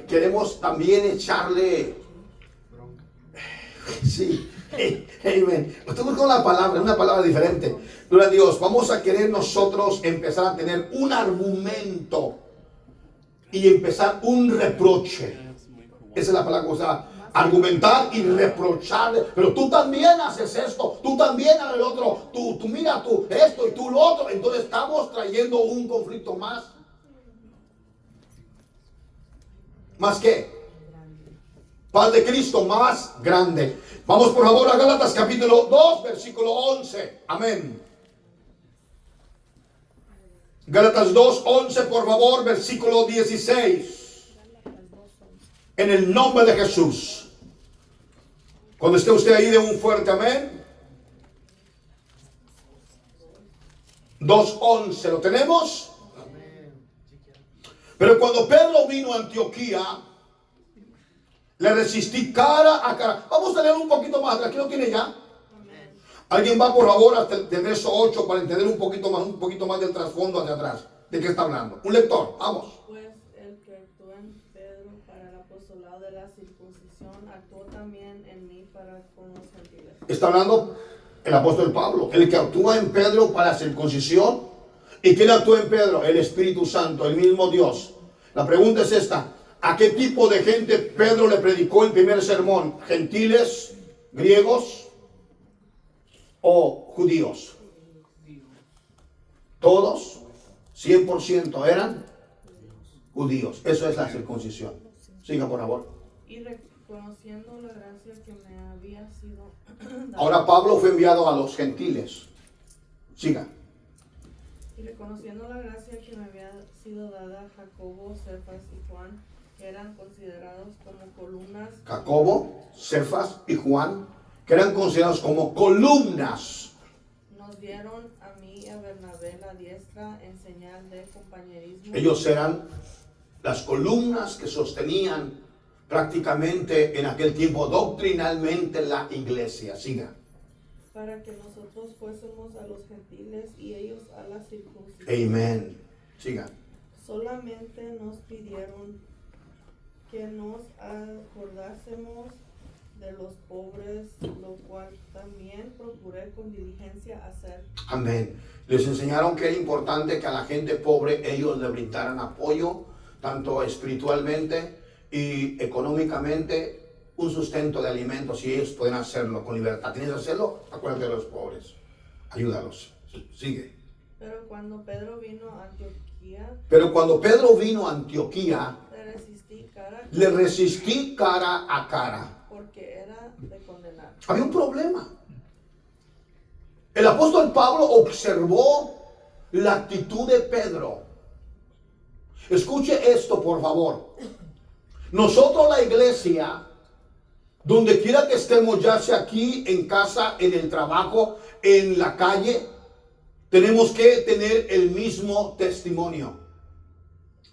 Queremos también echarle. Bronca. Sí. Amén. Estoy buscando la palabra, una palabra diferente. Gloria a Dios. Vamos a querer nosotros empezar a tener un argumento y empezar un reproche. Esa es la palabra que usaba. Argumentar y reprocharle. Pero tú también haces esto, tú también haces el otro, tú mira tú esto y tú lo otro. Entonces estamos trayendo un conflicto más. ¿Más qué? Paz de Cristo más grande. Vamos por favor a Gálatas capítulo 2, versículo 11. Amén. Gálatas 2, 11, por favor, versículo 16. En el nombre de Jesús. Cuando esté usted ahí, de un fuerte amén. 2:11, ¿lo tenemos? Pero cuando Pedro vino a Antioquía, le resistí cara a cara. Vamos a leer un poquito más atrás. ¿Quién lo tiene ya? Alguien va por favor hasta el verso 8 para entender un poquito más del trasfondo hacia atrás. ¿De qué está hablando? Un lector, vamos. Pues el que actuó en Pedro para el apostolado de la circuncisión, actuó también en mí para con los gentiles. Está hablando el apóstol Pablo, el que actúa en Pedro para la circuncisión. ¿Y quién actúa en Pedro? El Espíritu Santo, el mismo Dios. La pregunta es esta: ¿a qué tipo de gente Pedro le predicó el primer sermón? ¿Gentiles, griegos o judíos? Todos, 100% eran judíos. Eso es la circuncisión. Siga por favor. Y reconociendo la gracia que me había sido dada. Ahora Pablo fue enviado a los gentiles. Siga. Y reconociendo la gracia que me había sido dada, Jacobo, Cefas y Juan, que eran considerados como columnas, Jacobo, Cefas y Juan, que eran considerados como columnas. nos dieron a mí y a Bernabé la diestra en señal de compañerismo. Ellos eran las columnas que sostenían prácticamente en aquel tiempo doctrinalmente la iglesia. Siga. Para que nosotros fuésemos a los gentiles y ellos a la circuncisión. Amén. Siga. Solamente nos pidieron que nos acordásemos de los pobres, lo cual también procuré con diligencia hacer. Amén. Les enseñaron que era importante que a la gente pobre ellos le brindaran apoyo, tanto espiritualmente y económicamente, un sustento de alimentos, y ellos pueden hacerlo con libertad. ¿Tienes que hacerlo? Acuérdate de los pobres. Ayúdalos. Sigue. Pero cuando Pedro vino a Antioquía, Pero cuando Pedro vino a Antioquía, le resistí le resistí cara a cara. porque era de condenar. Había un problema. El apóstol Pablo observó la actitud de Pedro. Escuche esto, por favor. Nosotros, la iglesia, donde quiera que estemos, ya sea aquí, en casa, en el trabajo, en la calle, tenemos que tener el mismo testimonio.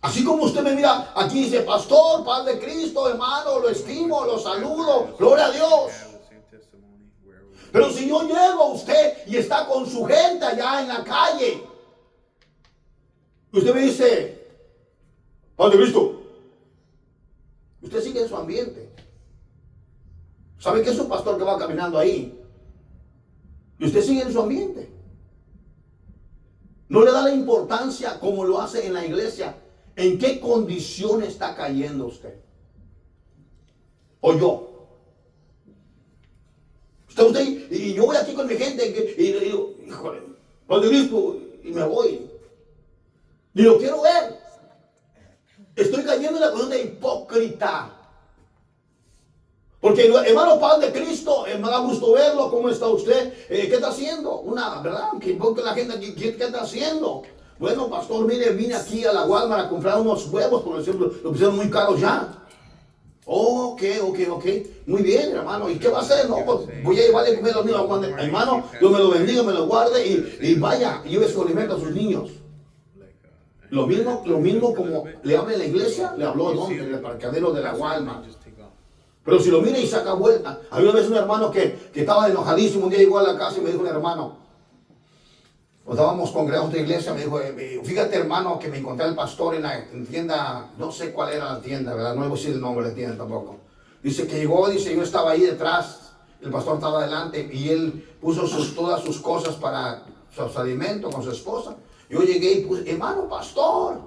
Así como usted me mira, aquí dice, pastor, paz de Cristo, hermano, lo estimo, lo saludo, gloria a Dios. Have the same testimony wherever we Pero si yo llego a usted y está con su gente allá en la calle, y usted me dice, paz de Cristo, usted sigue en su ambiente. ¿Sabe que es un pastor que va caminando ahí? Y usted sigue en su ambiente. No le da la importancia como lo hace en la iglesia. ¿En qué condición está cayendo usted? ¿O yo? Usted, y yo voy aquí con mi gente y le digo, híjole, Padre Obispo, y me voy. Ni lo quiero ver. Estoy cayendo en la condición de hipócrita. Porque hermano Padre de Cristo, me da gusto verlo. ¿Cómo está usted? ¿Qué está haciendo? ¿Verdad? Que la gente aquí, ¿qué está haciendo? Bueno, pastor, mire, vine aquí a la Walmart a comprar unos huevos, por ejemplo, lo pusieron muy caros ya. Ok. Muy bien, hermano. ¿Y qué va a hacer? No, pues voy a llevarle comer a los niños. Hermano, Dios me lo bendiga, me lo guarde y vaya, lleve su alimento a sus niños. Lo mismo como le habla en la iglesia, le habló en el parqueadero de la Walmart. Pero si lo mira y saca vuelta. Había una vez un hermano que estaba enojadísimo. Un día llegó a la casa y me dijo un hermano, estábamos congregados en la iglesia, me dijo, fíjate hermano que me encontré al pastor en la tienda, no sé cuál era la tienda, ¿verdad? No voy a decir el nombre de la tienda tampoco. Dice que llegó, dice, yo estaba ahí detrás, el pastor estaba adelante y él puso todas sus cosas para sus alimentos con su esposa. Yo llegué y puse, hermano pastor,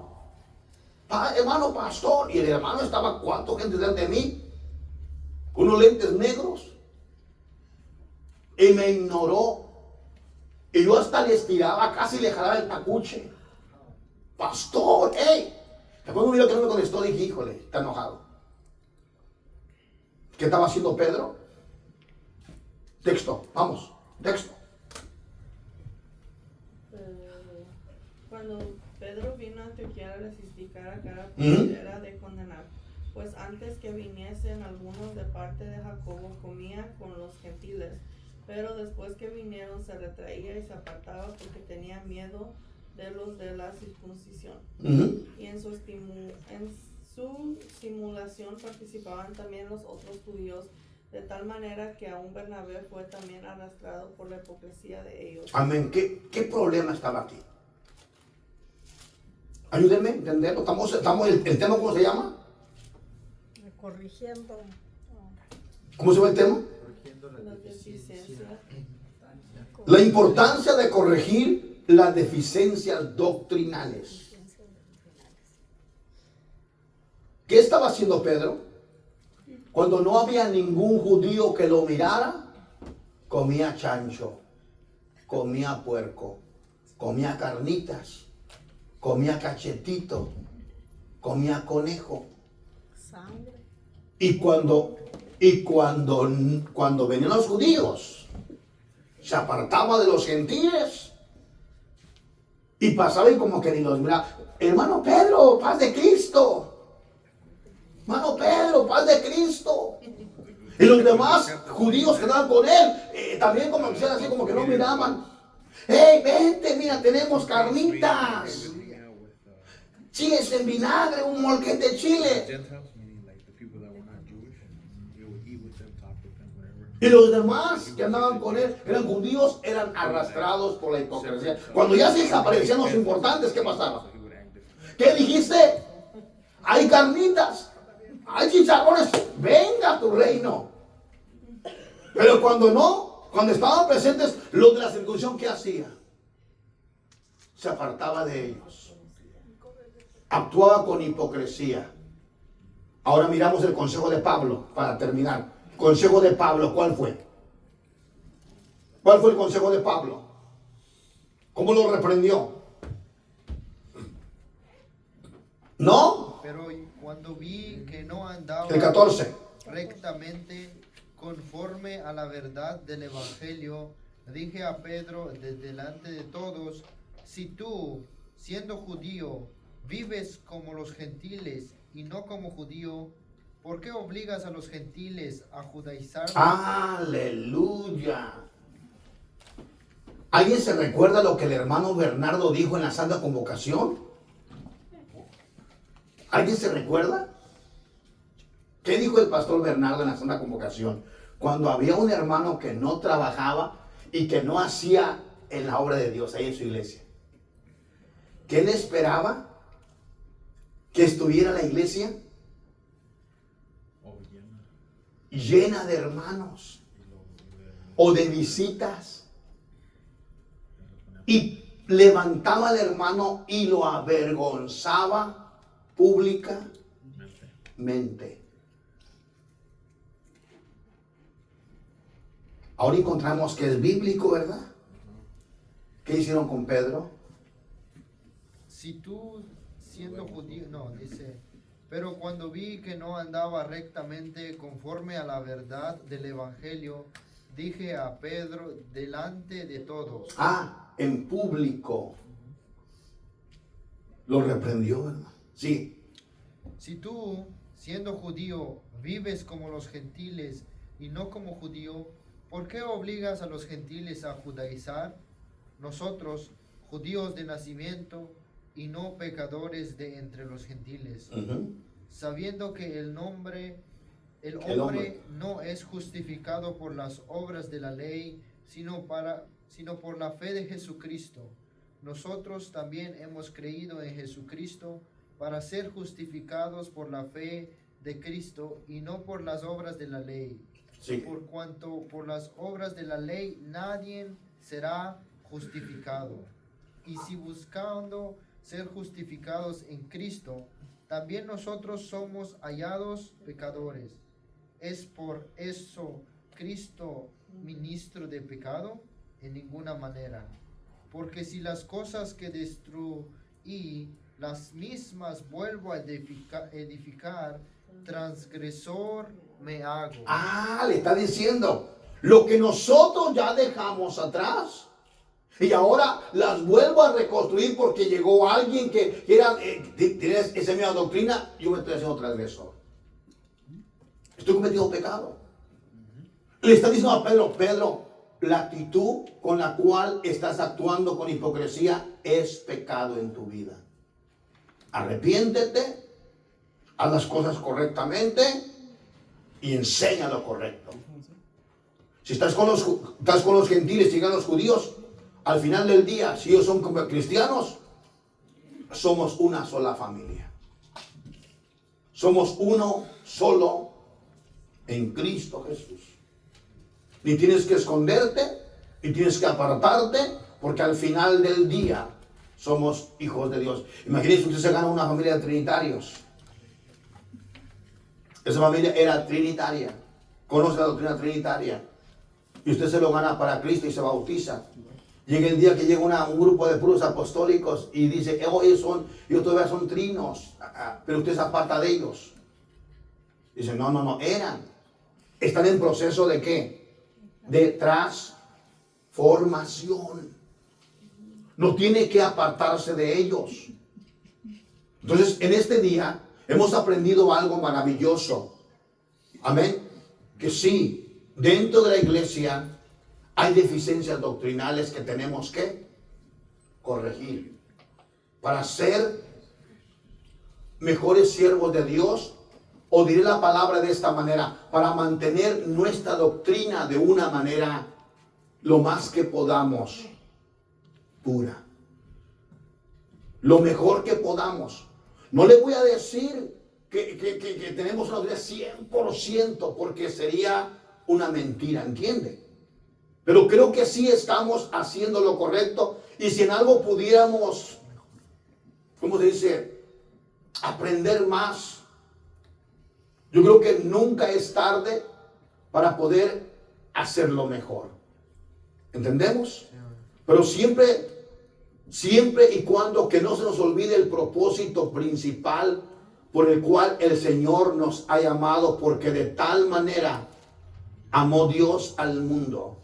y el hermano estaba, ¿cuánto gente delante de mí? Con unos lentes negros. Y me ignoró. Y yo hasta le estiraba, casi le jalaba el tacuche. Pastor, hey. Después me vio que no me contestó, dije, híjole, está enojado. ¿Qué estaba haciendo Pedro? Texto, vamos, texto. Cuando Pedro vino a Antioquía a testificar a cara era de condenar, pues antes que viniesen algunos de parte de Jacobo comía con los gentiles, pero después que vinieron se retraía y se apartaba porque tenía miedo de los de la circuncisión. Y en su simulación participaban también los otros judíos, de tal manera que aún Bernabé fue también arrastrado por la hipocresía de ellos. Amén. ¿Qué problema estaba aquí? Ayúdenme a entenderlo. Estamos el tema, ¿cómo se llama? Corrigiendo. ¿Cómo se llama el tema? Corrigiendo La la deficiencia. deficiencia. La importancia de corregir las deficiencias doctrinales. ¿Qué estaba haciendo Pedro? Cuando no había ningún judío que lo mirara, comía chancho, comía puerco, comía carnitas, comía cachetito, comía conejo. Sangre. Y cuando venían los judíos, se apartaba de los gentiles y pasaba y como que ni los miraba. Hermano Pedro, paz de Cristo. Hermano Pedro, paz de Cristo. Y los demás judíos que estaban con él, también como que así como que no miraban. Hey, vente, mira, tenemos carnitas, chiles en vinagre, un molquete de chile. Gentiles, meaning like the people that were not Jewish, he would eat with them, talk with them, whatever. Y los demás que andaban con él, que eran judíos, eran arrastrados por la hipocresía. Cuando ya se desaparecían los importantes, ¿qué pasaba? So he would act different. ¿Qué dijiste? Hay carnitas, hay chicharrones, venga a tu reino. Pero cuando no, cuando estaban presentes los de la circuncisión, ¿qué hacía? Se apartaba de ellos. Actuaba con hipocresía. Ahora miramos el consejo de Pablo para terminar. Consejo de Pablo, ¿cuál fue? ¿Cuál fue el consejo de Pablo? ¿Cómo lo reprendió? ¿No? Pero cuando vi que no andaba El 14. rectamente conforme a la verdad del Evangelio, dije a Pedro delante de todos, si tú, siendo judío, vives como los gentiles y no como judío, ¿por qué obligas a los gentiles a judaizar? Aleluya. ¿Alguien se recuerda lo que el hermano Bernardo dijo en la Santa Convocación? ¿Alguien se recuerda? ¿Qué dijo el pastor Bernardo en la Santa Convocación? Cuando había un hermano que no trabajaba y que no hacía en la obra de Dios ahí en su iglesia. ¿Qué él esperaba? ¿Que estuviera la iglesia Oh, yeah. llena de hermanos o de visitas? Y levantaba al hermano y lo avergonzaba públicamente. Ahora encontramos que es bíblico, ¿verdad? ¿Qué hicieron con Pedro? Si tú, siendo judío, no, dice, pero cuando vi que no andaba rectamente conforme a la verdad del Evangelio, dije a Pedro delante de todos. En público. Lo reprendió, ¿verdad? Sí. Si tú, siendo judío, vives como los gentiles y no como judío, ¿por qué obligas a los gentiles a judaizar? Nosotros, judíos de nacimiento y no pecadores de entre los gentiles, sabiendo que el hombre no es justificado por las obras de la ley, sino por la fe de Jesucristo. Nosotros también hemos creído en Jesucristo para ser justificados por la fe de Cristo y no por las obras de la ley. Sí. Por cuanto por las obras de la ley nadie será justificado. Y si buscando ser justificados en Cristo, también nosotros somos hallados pecadores. ¿Es por eso Cristo ministro de pecado? En ninguna manera. Porque si las cosas que destruí, las mismas vuelvo a edificar, transgresor me hago. Le está diciendo, lo que nosotros ya dejamos atrás, y ahora las vuelvo a reconstruir porque llegó alguien que era, tiene esa misma doctrina, yo me estoy haciendo transgresor. Estoy cometiendo pecado. Le está diciendo a Pedro, Pedro, la actitud con la cual estás actuando con hipocresía es pecado en tu vida. Arrepiéntete, haz las cosas correctamente y enseña lo correcto. Si estás con los gentiles y llegan los judíos, al final del día, si ellos son como cristianos, somos una sola familia. Somos uno solo en Cristo Jesús. Ni tienes que esconderte, ni tienes que apartarte, porque al final del día somos hijos de Dios. Imagínense, usted se gana una familia de trinitarios. Esa familia era trinitaria. Conoce la doctrina trinitaria. Y usted se lo gana para Cristo y se bautiza. Llega el día que llega un grupo de puros apostólicos y dice, ellos todavía son trinos, pero usted se aparta de ellos. Dice, no, están en proceso de ¿qué? De transformación. No tiene que apartarse de ellos. Entonces, en este día hemos aprendido algo maravilloso. Amén. Que sí, dentro de la iglesia hay deficiencias doctrinales que tenemos que corregir para ser mejores siervos de Dios, o diré la palabra de esta manera, para mantener nuestra doctrina de una manera lo más que podamos pura, lo mejor que podamos. No le voy a decir que tenemos una doctrina 100%, porque sería una mentira, ¿entiende? Pero creo que sí estamos haciendo lo correcto, y si en algo pudiéramos, ¿cómo se dice?, aprender más. Yo creo que nunca es tarde para poder hacerlo mejor. ¿Entendemos? Pero siempre y cuando que no se nos olvide el propósito principal por el cual el Señor nos ha llamado, porque de tal manera amó Dios al mundo,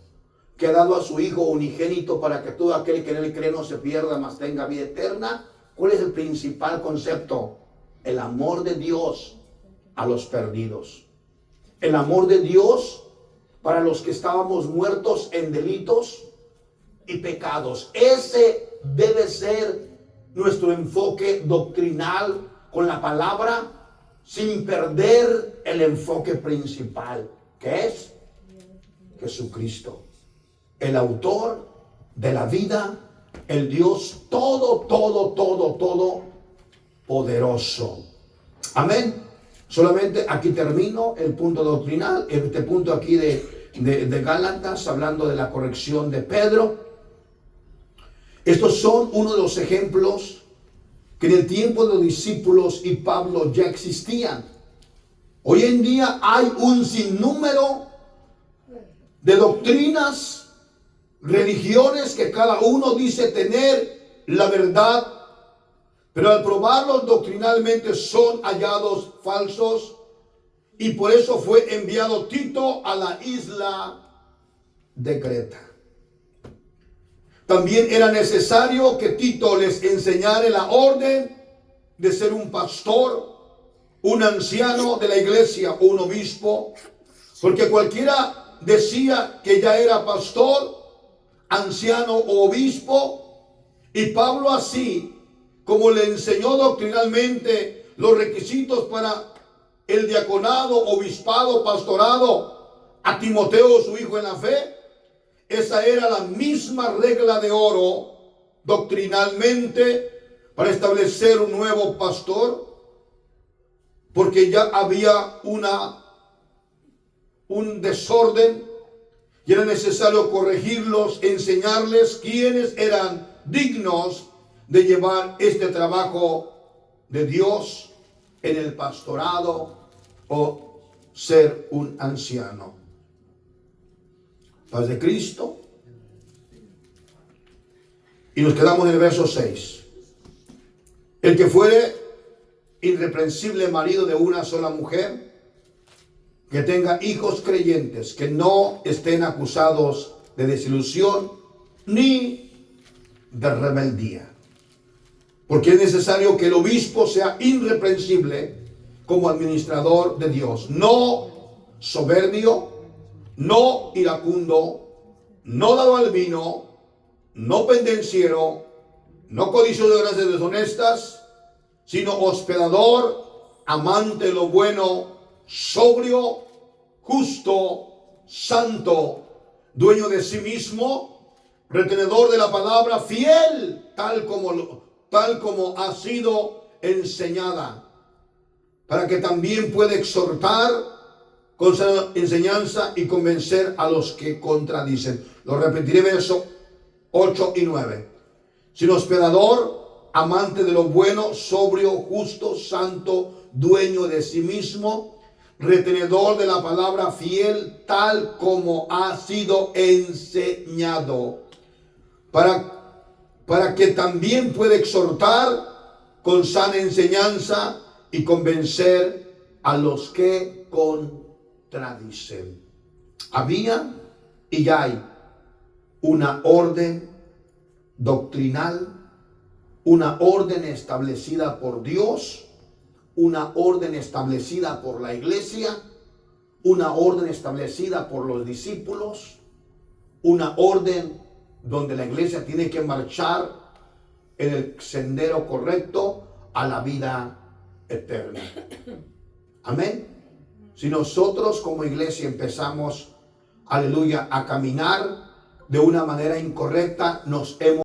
que ha dado a su Hijo unigénito para que todo aquel que en él cree no se pierda, mas tenga vida eterna. ¿Cuál es el principal concepto? El amor de Dios a los perdidos. El amor de Dios para los que estábamos muertos en delitos y pecados. Ese debe ser nuestro enfoque doctrinal con la palabra, sin perder el enfoque principal, que es Jesucristo, el autor de la vida, el Dios todo poderoso. Amén. Solamente aquí termino el punto doctrinal, este punto aquí de Gálatas, hablando de la corrección de Pedro. Estos son uno de los ejemplos que en el tiempo de los discípulos y Pablo ya existían. Hoy en día hay un sinnúmero de doctrinas, religiones que cada uno dice tener la verdad, pero al probarlos doctrinalmente son hallados falsos, y por eso fue enviado Tito a la isla de Creta. También era necesario que Tito les enseñara la orden de ser un pastor, un anciano de la iglesia o un obispo, porque cualquiera decía que ya era pastor, anciano o obispo, y Pablo, así como le enseñó doctrinalmente los requisitos para el diaconado, obispado, pastorado a Timoteo, su hijo en la fe, esa era la misma regla de oro doctrinalmente para establecer un nuevo pastor, porque ya había un desorden y era necesario corregirlos, enseñarles quiénes eran dignos de llevar este trabajo de Dios en el pastorado o ser un anciano. Paz de Cristo. Y nos quedamos en el verso 6. El que fuere irreprensible marido de una sola mujer, que tenga hijos creyentes, que no estén acusados de desilusión ni de rebeldía. Porque es necesario que el obispo sea irreprensible como administrador de Dios, no soberbio, no iracundo, no dado al vino, no pendenciero, no codicioso de ganancias deshonestas, sino hospedador, amante de lo bueno, sobrio, justo, santo, dueño de sí mismo, retenedor de la palabra, fiel, tal como ha sido enseñada, para que también pueda exhortar con su enseñanza y convencer a los que contradicen. Lo repetiré, verso 8 y 9. Sino hospedador, amante de lo bueno, sobrio, justo, santo, dueño de sí mismo, retenedor de la palabra, fiel, tal como ha sido enseñado, para que también pueda exhortar con sana enseñanza y convencer a los que contradicen. Había y hay una orden doctrinal, una orden establecida por Dios, una orden establecida por la iglesia, una orden establecida por los discípulos, una orden donde la iglesia tiene que marchar en el sendero correcto a la vida eterna. Amén. Si nosotros como iglesia empezamos, aleluya, a caminar de una manera incorrecta, nos hemos